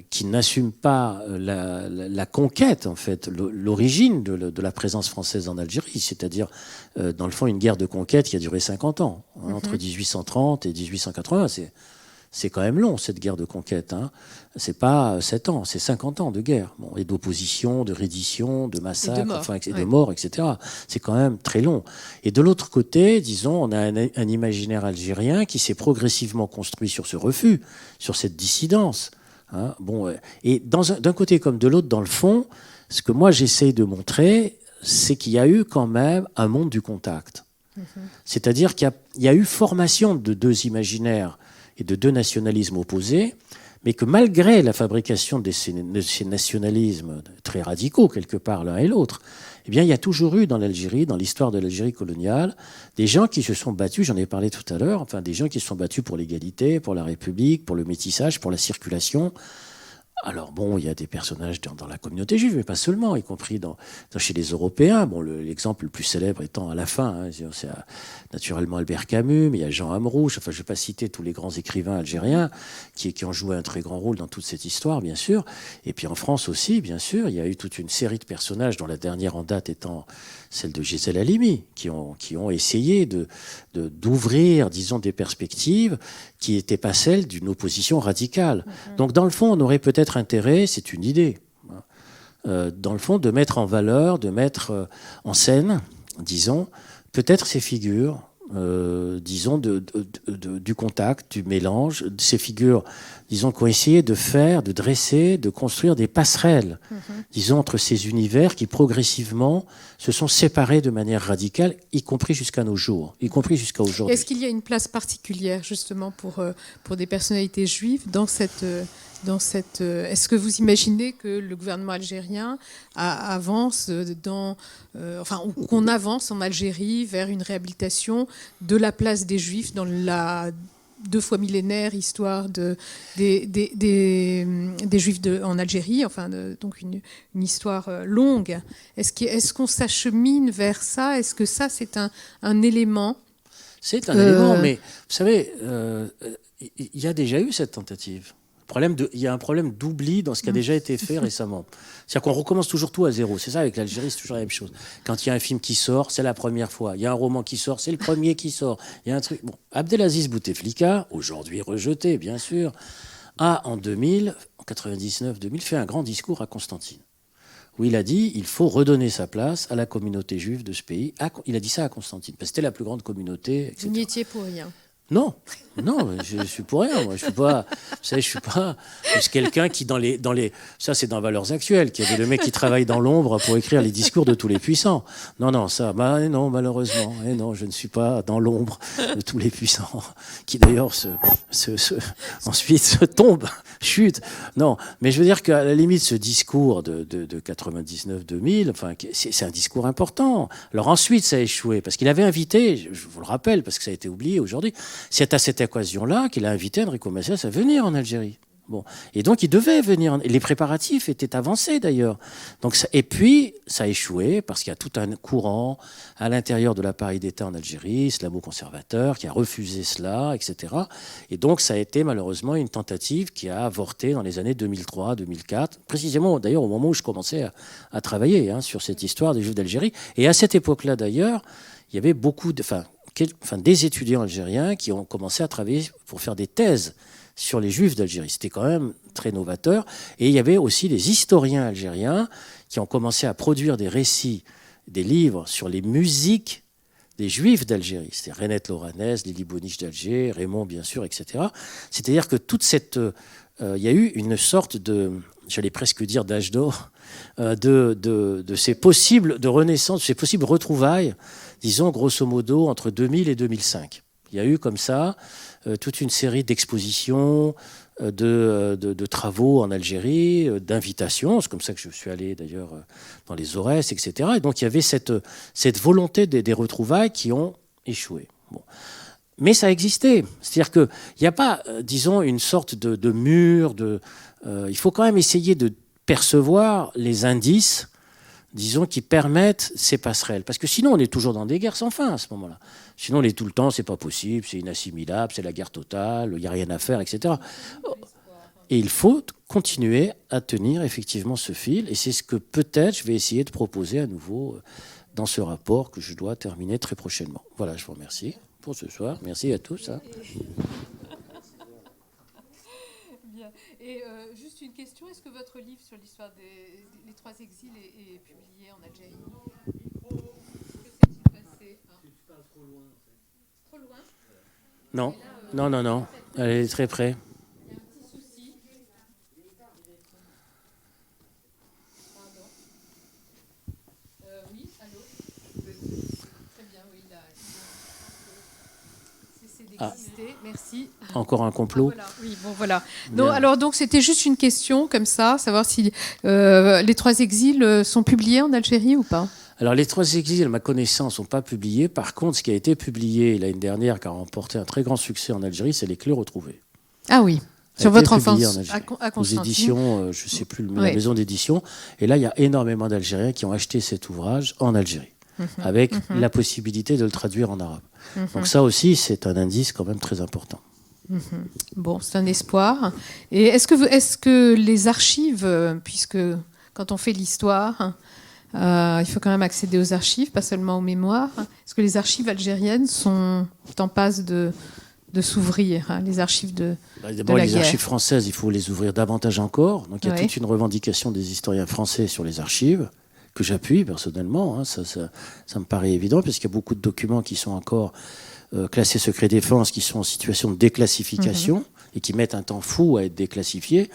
S2: qui n'assume pas la conquête, en fait, l'origine de la présence française en Algérie, c'est-à-dire, dans le fond, une guerre de conquête qui a duré 50 ans, entre 1830 et 1880. C'est quand même long, cette guerre de conquête. C'est pas 7 ans, c'est 50 ans de guerre. Bon, et d'opposition, de reddition, de massacre, de mort, etc. C'est quand même très long. Et de l'autre côté, disons, on a un imaginaire algérien qui s'est progressivement construit sur ce refus, sur cette dissidence. Et d'un côté comme de l'autre, dans le fond, ce que moi j'essaye de montrer, c'est qu'il y a eu quand même un monde du contact. C'est-à-dire qu'il y a eu formation de deux imaginaires et de deux nationalismes opposés, mais que malgré la fabrication de ces nationalismes très radicaux, quelque part, l'un et l'autre, eh bien, il y a toujours eu dans l'Algérie, dans l'histoire de l'Algérie coloniale, des gens qui se sont battus, j'en ai parlé tout à l'heure, enfin, des gens qui se sont battus pour l'égalité, pour la République, pour le métissage, pour la circulation. Alors bon, il y a des personnages dans la communauté juive, mais pas seulement, y compris chez les Européens. Bon, l'exemple le plus célèbre étant à la fin, c'est naturellement Albert Camus, mais il y a Jean Amrouche. Enfin, je ne vais pas citer tous les grands écrivains algériens qui ont joué un très grand rôle dans toute cette histoire, bien sûr. Et puis en France aussi, bien sûr, il y a eu toute une série de personnages, dont la dernière en date étant celle de Gisèle Halimi, qui ont essayé d'ouvrir, disons, des perspectives qui n'étaient pas celles d'une opposition radicale. Donc, dans le fond, on aurait peut-être intérêt, c'est une idée, dans le fond, de mettre en valeur, de mettre en scène, disons, peut-être ces figures, disons, du contact, du mélange, ces figures, disons, qui ont essayé de faire, de dresser, de construire des passerelles, disons, entre ces univers qui progressivement se sont séparés de manière radicale, y compris jusqu'à nos jours, y compris jusqu'à aujourd'hui.
S1: Est-ce qu'il y a une place particulière, justement, pour des personnalités juives dans cette... Est-ce que vous imaginez que le gouvernement algérien avance qu'on avance en Algérie vers une réhabilitation de la place des Juifs dans la 2 fois millénaire histoire des Juifs en Algérie, donc une histoire longue. Est-ce qu'on s'achemine vers ça? Est-ce que ça, c'est un élément?
S2: C'est un élément, mais vous savez, il y a déjà eu cette tentative. Il y a un problème d'oubli dans ce qui a déjà été fait récemment. C'est-à-dire qu'on recommence toujours tout à zéro. C'est ça, avec l'Algérie, c'est toujours la même chose. Quand il y a un film qui sort, c'est la première fois. Il y a un roman qui sort, c'est le premier qui sort. Il y a un truc... Bon, Abdelaziz Bouteflika, aujourd'hui rejeté, bien sûr, a en 99-2000, fait un grand discours à Constantine, où il a dit il faut redonner sa place à la communauté juive de ce pays. Il a dit ça à Constantine, parce que c'était la plus grande communauté, etc.
S1: Vous n'y étiez pour rien.
S2: Non, je suis pour rien. Moi, je suis pas. Vous savez, je suis pas. Je suis quelqu'un qui ça c'est dans Valeurs Actuelles, qui avait le mec qui travaille dans l'ombre pour écrire les discours de tous les puissants. Non, non, malheureusement, non, je ne suis pas dans l'ombre de tous les puissants, qui d'ailleurs ensuite se tombent, chutent. Non, mais je veux dire qu'à la limite, ce discours de 99-2000, enfin, c'est un discours important. Alors ensuite, ça a échoué parce qu'il avait invité, je vous le rappelle, parce que ça a été oublié aujourd'hui. C'est à cette occasion-là qu'il a invité Enrico Macias à venir en Algérie. Bon. Et donc, il devait venir. Les préparatifs étaient avancés, d'ailleurs. Et puis, ça a échoué parce qu'il y a tout un courant à l'intérieur de l'appareil d'État en Algérie, islamo-conservateur, qui a refusé cela, etc. Et donc, ça a été malheureusement une tentative qui a avorté dans les années 2003-2004, précisément, d'ailleurs, au moment où je commençais à travailler sur cette histoire des Juifs d'Algérie. Et à cette époque-là, d'ailleurs, il y avait beaucoup des étudiants algériens qui ont commencé à travailler pour faire des thèses sur les Juifs d'Algérie. C'était quand même très novateur. Et il y avait aussi des historiens algériens qui ont commencé à produire des récits, des livres sur les musiques des Juifs d'Algérie. C'était Renette Loranès, Lili Bonich d'Alger, Raymond, bien sûr, etc. C'est-à-dire que toute cette... il y a eu une sorte j'allais presque dire d'âge d'or, de ces possibles de renaissance, ces possibles retrouvailles, disons grosso modo entre 2000 et 2005. Il y a eu comme ça toute une série d'expositions, de travaux en Algérie, d'invitations. C'est comme ça que je suis allé d'ailleurs dans les Aurès, etc. Et donc il y avait cette volonté des retrouvailles qui ont échoué. Bon. Mais ça existait. C'est-à-dire qu'il n'y a pas, disons, une sorte de mur. Il faut quand même essayer de percevoir les indices, disons, qui permettent ces passerelles. Parce que sinon, on est toujours dans des guerres sans fin à ce moment-là. Sinon, on est tout le temps, c'est pas possible, c'est inassimilable, c'est la guerre totale, il n'y a rien à faire, etc. Et il faut continuer à tenir effectivement ce fil. Et c'est ce que peut-être je vais essayer de proposer à nouveau dans ce rapport que je dois terminer très prochainement. Voilà, je vous remercie pour ce soir. Merci à tous.
S1: Bien. Et juste une question, est-ce que votre livre sur l'histoire des 3 exils est publié en Algérie? Que s'est-il passé? Tu parles trop loin. Trop loin?
S2: Non, non. Elle est très près.
S1: Il y a un petit souci. Pardon. Oui, allô? Très bien, oui, là. Merci.
S2: Encore un complot.
S1: Ah, voilà. Oui, bon, voilà. Non, alors, donc, c'était juste une question comme ça, savoir si les 3 exils sont publiés en Algérie ou pas.
S2: Alors, les 3 exils, à ma connaissance, ne sont pas publiés. Par contre, ce qui a été publié l'année dernière, qui a remporté un très grand succès en Algérie, c'est Les Clés retrouvées.
S1: Ah oui, sur votre enfance à
S2: aux éditions, je ne sais plus, la maison d'édition. Et là, il y a énormément d'Algériens qui ont acheté cet ouvrage en Algérie, avec la possibilité de le traduire en arabe. Donc ça aussi, c'est un indice quand même très important.
S1: Bon, c'est un espoir. Et est-ce que les archives, puisque quand on fait l'histoire, il faut quand même accéder aux archives, pas seulement aux mémoires, est-ce que les archives algériennes sont en passe de s'ouvrir, les archives de
S2: D'abord,
S1: la
S2: les
S1: guerre.
S2: archives françaises, il faut les ouvrir davantage encore. Donc il y a toute une revendication des historiens français sur les archives, que j'appuie personnellement. Ça me paraît évident, puisqu'il y a beaucoup de documents qui sont encore classés secret défense, qui sont en situation de déclassification et qui mettent un temps fou à être déclassifiés,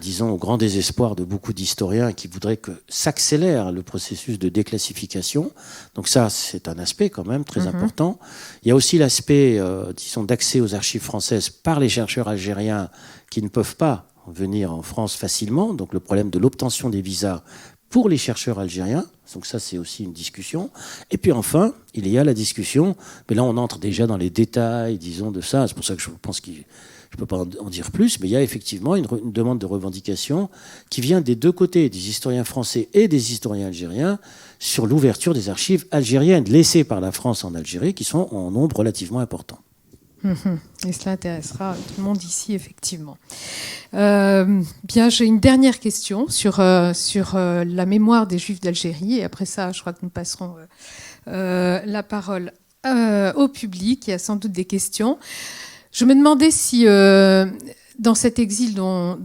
S2: disons au grand désespoir de beaucoup d'historiens qui voudraient que s'accélère le processus de déclassification. Donc ça, c'est un aspect quand même très important. Il y a aussi l'aspect, disons, d'accès aux archives françaises par les chercheurs algériens qui ne peuvent pas venir en France facilement. Donc le problème de l'obtention des visas pour les chercheurs algériens. Donc ça, c'est aussi une discussion. Et puis enfin, il y a la discussion, mais là on entre déjà dans les détails, disons, de ça. C'est pour ça que je pense que je ne peux pas en dire plus, mais il y a effectivement une demande de revendication qui vient des 2 côtés, des historiens français et des historiens algériens, sur l'ouverture des archives algériennes laissées par la France en Algérie, qui sont en nombre relativement important.
S1: Et cela intéressera tout le monde ici, effectivement. Bien, j'ai une dernière question sur la mémoire des Juifs d'Algérie. Et après ça, je crois que nous passerons la parole au public. Il y a sans doute des questions. Je me demandais si, dans cet exil dont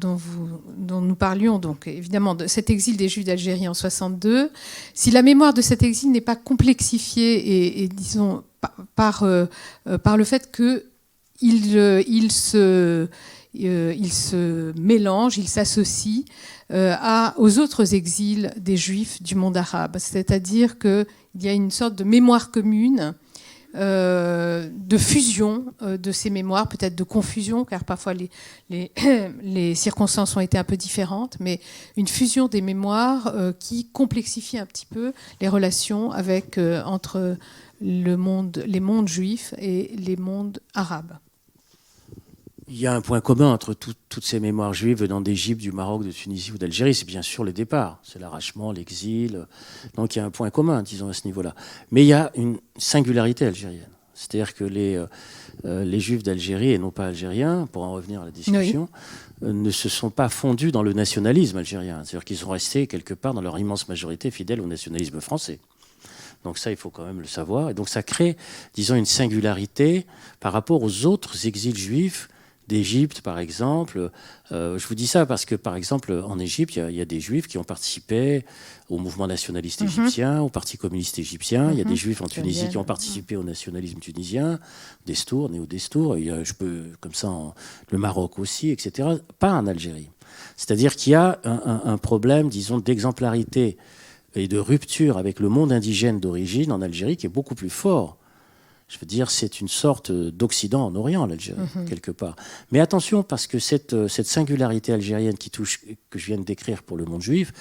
S1: nous parlions, donc évidemment, de cet exil des Juifs d'Algérie en 62, si la mémoire de cet exil n'est pas complexifiée et disons, par le fait qu'il se mélange, il s'associe aux autres exils des Juifs du monde arabe. C'est-à-dire qu'il y a une sorte de mémoire commune, de fusion de ces mémoires, peut-être de confusion, car parfois les circonstances ont été un peu différentes, mais une fusion des mémoires qui complexifie un petit peu les relations entre les mondes juifs et les mondes arabes.
S2: Il y a un point commun entre toutes ces mémoires juives venant d'Égypte, du Maroc, de Tunisie ou d'Algérie, c'est bien sûr le départ, c'est l'arrachement, l'exil. Donc il y a un point commun, disons, à ce niveau-là. Mais il y a une singularité algérienne. C'est-à-dire que les Juifs d'Algérie, et non pas algériens, pour en revenir à la discussion, ne se sont pas fondus dans le nationalisme algérien. C'est-à-dire qu'ils sont restés quelque part, dans leur immense majorité, fidèles au nationalisme français. Donc ça, il faut quand même le savoir. Et donc ça crée, disons, une singularité par rapport aux autres exils juifs d'Égypte, par exemple. Je vous dis ça parce que, par exemple, en Égypte, il y a des Juifs qui ont participé au mouvement nationaliste égyptien, au Parti communiste égyptien. Il y a des Juifs en Tunisie qui ont participé au nationalisme tunisien, Destour, Néo-Destour. Je peux, comme ça, le Maroc aussi, etc. Pas en Algérie. C'est-à-dire qu'il y a un problème, disons, d'exemplarité et de rupture avec le monde indigène d'origine en Algérie qui est beaucoup plus fort. Je veux dire, c'est une sorte d'Occident en Orient, l'Algérie, quelque part. Mais attention, parce que cette singularité algérienne que je viens de décrire pour le monde juif,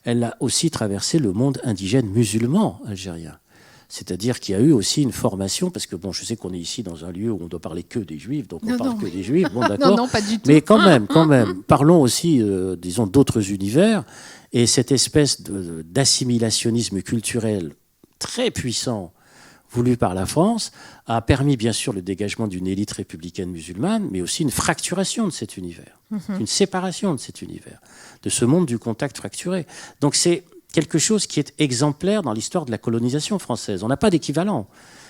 S2: elle a aussi traversé le monde indigène musulman algérien. C'est-à-dire qu'il y a eu aussi une formation, parce que bon, je sais qu'on est ici dans un lieu où on doit parler que des juifs, donc on parle que des juifs, bon d'accord.
S1: Non, pas du tout.
S2: Mais quand même, parlons aussi, disons, d'autres univers, et cette espèce d'assimilationnisme culturel très puissant voulu par la France, a permis bien sûr le dégagement d'une élite républicaine musulmane, mais aussi une fracturation de cet univers, une séparation de cet univers, de ce monde du contact fracturé. Donc c'est quelque chose qui est exemplaire dans l'histoire de la colonisation française. On n'a pas d'équivalent.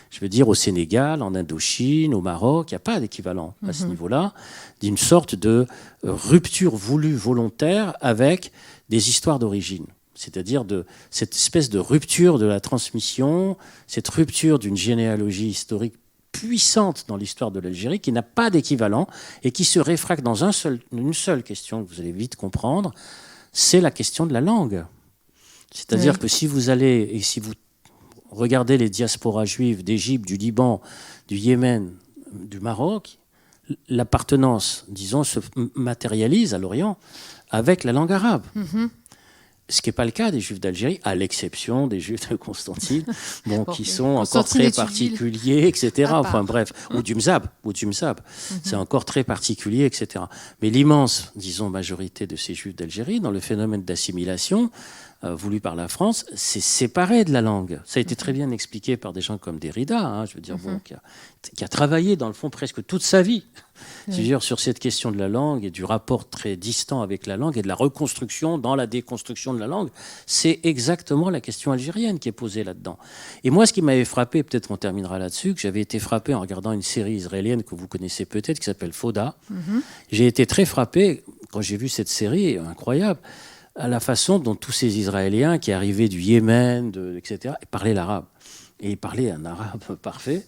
S2: Je veux dire, au Sénégal, en Indochine, au Maroc, il n'y a pas d'équivalent à ce niveau-là, d'une sorte de rupture voulue, volontaire, avec des histoires d'origine. C'est-à-dire de cette espèce de rupture de la transmission, cette rupture d'une généalogie historique puissante dans l'histoire de l'Algérie, qui n'a pas d'équivalent et qui se réfracte dans une seule question que vous allez vite comprendre, c'est la question de la langue. C'est-à-dire que si vous allez, et si vous regardez les diasporas juives d'Égypte, du Liban, du Yémen, du Maroc, l'appartenance, disons, se matérialise à l'Orient avec la langue arabe. Ce qui n'est pas le cas des Juifs d'Algérie, à l'exception des Juifs de Constantine, qui sont encore très particuliers, etc. Enfin bref, ou du Mzab. C'est encore très particulier, etc. Mais l'immense, disons, majorité de ces Juifs d'Algérie, dans le phénomène d'assimilation voulu par la France, c'est séparé de la langue. Ça a été très bien expliqué par des gens comme Derrida, je veux dire, qui a travaillé dans le fond presque toute sa vie. C'est-à-dire sur cette question de la langue et du rapport très distant avec la langue et de la reconstruction dans la déconstruction de la langue, c'est exactement la question algérienne qui est posée là-dedans. Et moi, ce qui m'avait frappé, peut-être qu'on terminera là-dessus, que j'avais été frappé en regardant une série israélienne que vous connaissez peut-être, qui s'appelle Fauda. J'ai été très frappé, quand j'ai vu cette série, incroyable, à la façon dont tous ces Israéliens qui arrivaient du Yémen, etc., parlaient l'arabe. Et ils parlaient un arabe parfait.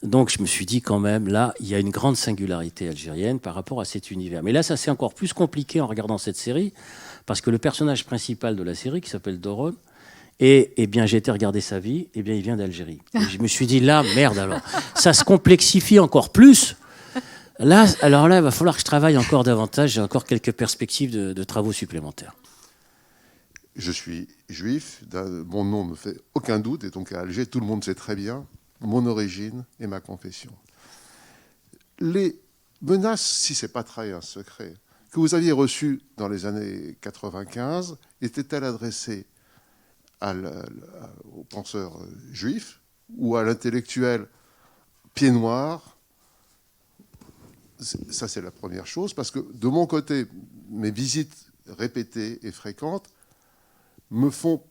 S2: Donc je me suis dit quand même, là, il y a une grande singularité algérienne par rapport à cet univers. Mais là, ça c'est encore plus compliqué en regardant cette série, parce que le personnage principal de la série, qui s'appelle Doron, et bien j'ai été regarder sa vie, et bien il vient d'Algérie. Et je me suis dit, là, merde alors, ça se complexifie encore plus. Là, alors là, il va falloir que je travaille encore davantage, j'ai encore quelques perspectives de travaux supplémentaires.
S3: Je suis juif, mon nom ne fait aucun doute, et donc à Alger, tout le monde sait très bien mon origine et ma confession. Les menaces, si ce n'est pas trahir un secret, que vous aviez reçues dans les années 95, étaient-elles adressées aux penseurs juifs ou à l'intellectuel pied noir? Ça, c'est la première chose, parce que de mon côté, mes visites répétées et fréquentes me font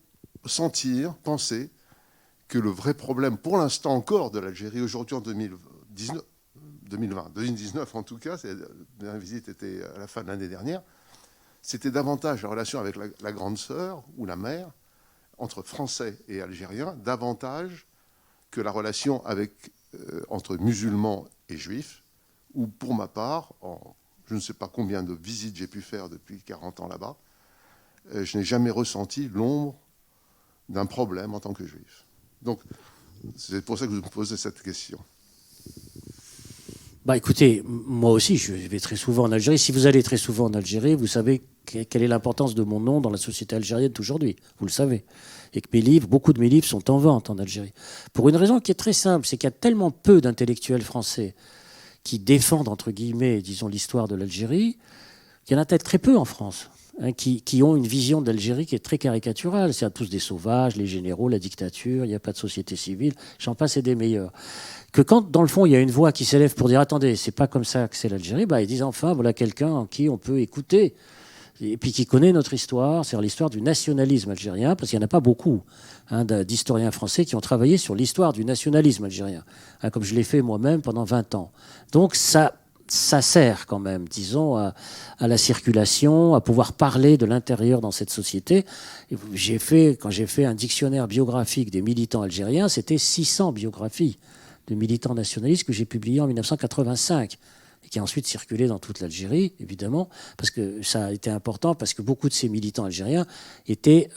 S3: penser que le vrai problème, pour l'instant encore, de l'Algérie, aujourd'hui en 2019 en tout cas, la dernière visite était à la fin de l'année dernière, c'était davantage la relation avec la grande sœur ou la mère, entre Français et Algériens, davantage que la relation entre musulmans et juifs, où pour ma part, je ne sais pas combien de visites j'ai pu faire depuis 40 ans là-bas, je n'ai jamais ressenti l'ombre d'un problème en tant que juif. Donc, c'est pour ça que vous me posez cette question.
S2: Écoutez, moi aussi, je vais très souvent en Algérie. Si vous allez très souvent en Algérie, vous savez quelle est l'importance de mon nom dans la société algérienne d'aujourd'hui. Vous le savez. Et que beaucoup de mes livres sont en vente en Algérie. Pour une raison qui est très simple, c'est qu'il y a tellement peu d'intellectuels français qui défendent, entre guillemets, disons, l'histoire de l'Algérie, qu'il y en a peut-être très peu en France. Qui ont une vision d'Algérie qui est très caricaturale. C'est tous des sauvages, les généraux, la dictature, il n'y a pas de société civile, j'en passe et des meilleurs. Que quand, dans le fond, il y a une voix qui s'élève pour dire « Attendez, c'est pas comme ça que c'est l'Algérie », ils disent enfin, voilà quelqu'un en qui on peut écouter, et puis qui connaît notre histoire, c'est-à-dire l'histoire du nationalisme algérien, parce qu'il n'y en a pas beaucoup d'historiens français qui ont travaillé sur l'histoire du nationalisme algérien, comme je l'ai fait moi-même pendant 20 ans. Donc ça sert quand même, disons, à la circulation, à pouvoir parler de l'intérieur dans cette société. Quand j'ai fait un dictionnaire biographique des militants algériens, c'était 600 biographies de militants nationalistes que j'ai publiées en 1985 et qui a ensuite circulé dans toute l'Algérie, évidemment, parce que ça a été important, parce que beaucoup de ces militants algériens étaient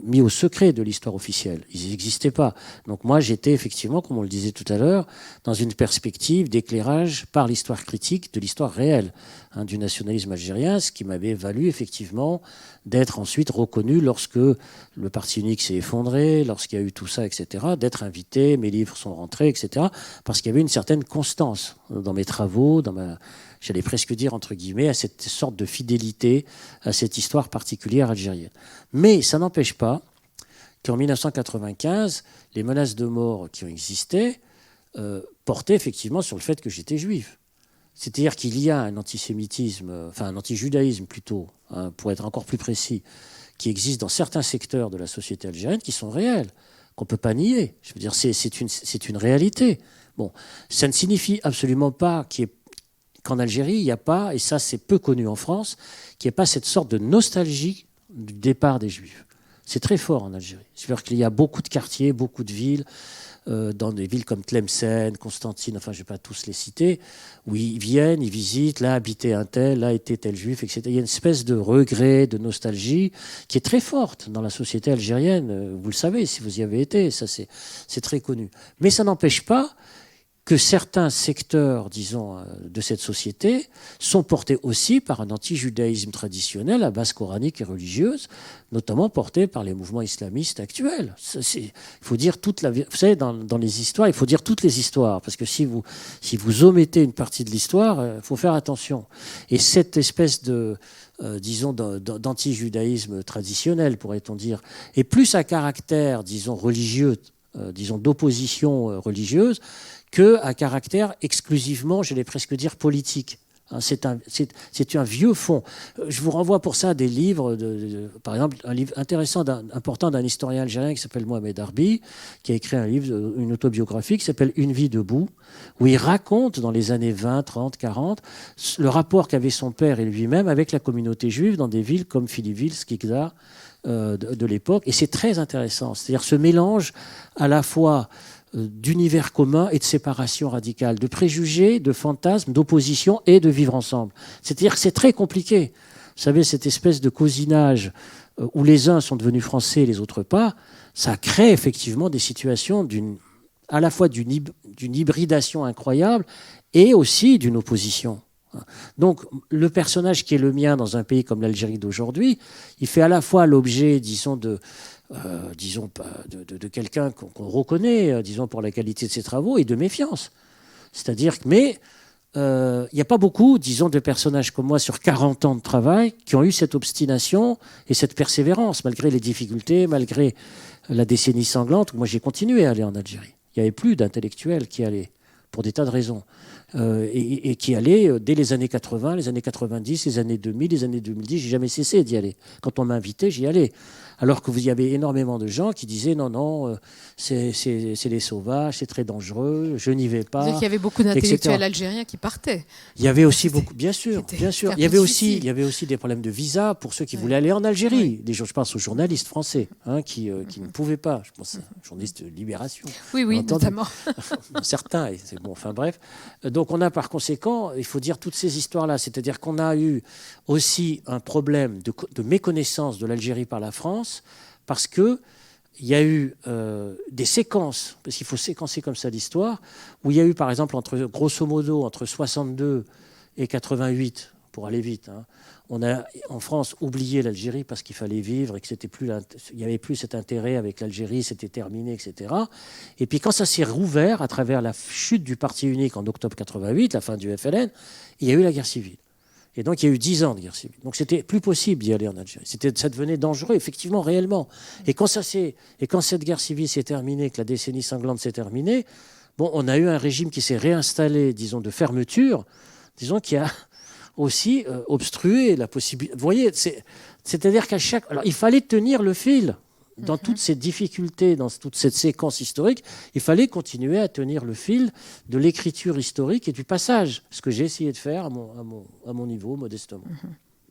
S2: mis au secret de l'histoire officielle. Ils n'existaient pas. Donc moi, j'étais effectivement, comme on le disait tout à l'heure, dans une perspective d'éclairage par l'histoire critique de l'histoire réelle du nationalisme algérien, ce qui m'avait valu effectivement d'être ensuite reconnu lorsque le parti unique s'est effondré, lorsqu'il y a eu tout ça, etc., d'être invité, mes livres sont rentrés, etc., parce qu'il y avait une certaine constance dans mes travaux, j'allais presque dire, entre guillemets, à cette sorte de fidélité à cette histoire particulière algérienne. Mais ça n'empêche pas qu'en 1995, les menaces de mort qui ont existé portaient effectivement sur le fait que j'étais juif. C'est-à-dire qu'il y a un antisémitisme, enfin un antijudaïsme plutôt, pour être encore plus précis, qui existe dans certains secteurs de la société algérienne qui sont réels, qu'on ne peut pas nier. Je veux dire, c'est une réalité. Bon, ça ne signifie absolument pas qu'en Algérie, il n'y a pas, et ça c'est peu connu en France, qu'il n'y ait pas cette sorte de nostalgie du départ des Juifs. C'est très fort en Algérie. C'est-à-dire qu'il y a beaucoup de quartiers, beaucoup de villes, dans des villes comme Tlemcen, Constantine, enfin je ne vais pas tous les citer, où ils viennent, ils visitent, là habitait un tel, là était tel juif, etc. Il y a une espèce de regret, de nostalgie qui est très forte dans la société algérienne. Vous le savez, si vous y avez été, ça c'est très connu. Mais ça n'empêche pas que certains secteurs, disons, de cette société sont portés aussi par un anti-judaïsme traditionnel à base coranique et religieuse, notamment porté par les mouvements islamistes actuels. Il faut dire toute la... Vous savez, dans les histoires, il faut dire toutes les histoires, parce que si vous omettez une partie de l'histoire, il faut faire attention. Et cette espèce de... disons, d'anti-judaïsme traditionnel, pourrait-on dire, et plus à caractère, disons, religieux, disons, d'opposition religieuse, qu'à caractère exclusivement, j'allais presque dire, politique. C'est un vieux fond. Je vous renvoie pour ça à des livres, par exemple, un livre intéressant, important d'un historien algérien qui s'appelle Mohamed Harbi, qui a écrit un livre, une autobiographie qui s'appelle Une vie debout, où il raconte dans les années 20, 30, 40, le rapport qu'avait son père et lui-même avec la communauté juive dans des villes comme Philippeville, Skikda, de l'époque. Et c'est très intéressant. C'est-à-dire ce mélange à la fois d'univers commun et de séparation radicale, de préjugés, de fantasmes, d'opposition et de vivre ensemble. C'est-à-dire que c'est très compliqué. Vous savez, cette espèce de cousinage où les uns sont devenus français et les autres pas, ça crée effectivement des situations à la fois d'une hybridation incroyable et aussi d'une opposition. Donc, le personnage qui est le mien dans un pays comme l'Algérie d'aujourd'hui, il fait à la fois l'objet, disons, de quelqu'un qu'on reconnaît, disons, pour la qualité de ses travaux, et de méfiance. C'est-à-dire que, mais il n'y a pas beaucoup, disons, de personnages comme moi sur 40 ans de travail qui ont eu cette obstination et cette persévérance, malgré les difficultés, malgré la décennie sanglante, où moi j'ai continué à aller en Algérie. Il n'y avait plus d'intellectuels qui allaient, pour des tas de raisons, et qui allaient dès les années 80, les années 90, les années 2000, les années 2010, j'ai jamais cessé d'y aller. Quand on m'invitait, j'y allais. Alors que vous y avez énormément de gens qui disaient non, c'est les sauvages, c'est très dangereux, je n'y vais pas.
S1: Vous savez qu'il y avait beaucoup d'intellectuels algériens qui partaient.
S2: Il y avait aussi beaucoup, bien sûr. Il y avait aussi des problèmes de visa pour ceux qui voulaient aller en Algérie.
S1: Oui.
S2: Je pense aux journalistes français qui ne pouvaient pas. Je pense aux journalistes de Libération.
S1: Oui, notamment.
S2: Certains, et c'est bon. Enfin bref. Donc on a par conséquent, il faut dire toutes ces histoires-là. C'est-à-dire qu'on a eu aussi un problème de méconnaissance de l'Algérie par la France, parce qu'il y a eu des séquences, parce qu'il faut séquencer comme ça l'histoire, où il y a eu par exemple, grosso modo, entre 62 et 88, pour aller vite, on a en France oublié l'Algérie parce qu'il fallait vivre et que il n'y avait plus cet intérêt avec l'Algérie, c'était terminé, etc. Et puis quand ça s'est rouvert à travers la chute du parti unique en octobre 88, la fin du FLN, il y a eu la guerre civile. Et donc, il y a eu 10 ans de guerre civile. Donc, c'était plus possible d'y aller en Algérie. Ça devenait dangereux, effectivement, réellement. Et quand cette guerre civile s'est terminée, que la décennie sanglante s'est terminée, bon, on a eu un régime qui s'est réinstallé, disons, de fermeture, disons, qui a aussi obstrué la possibilité. Vous voyez, c'est-à-dire qu'à chaque... Alors, il fallait tenir le fil. Dans toutes ces difficultés, dans toute cette séquence historique, il fallait continuer à tenir le fil de l'écriture historique et du passage, ce que j'ai essayé de faire à mon niveau, modestement.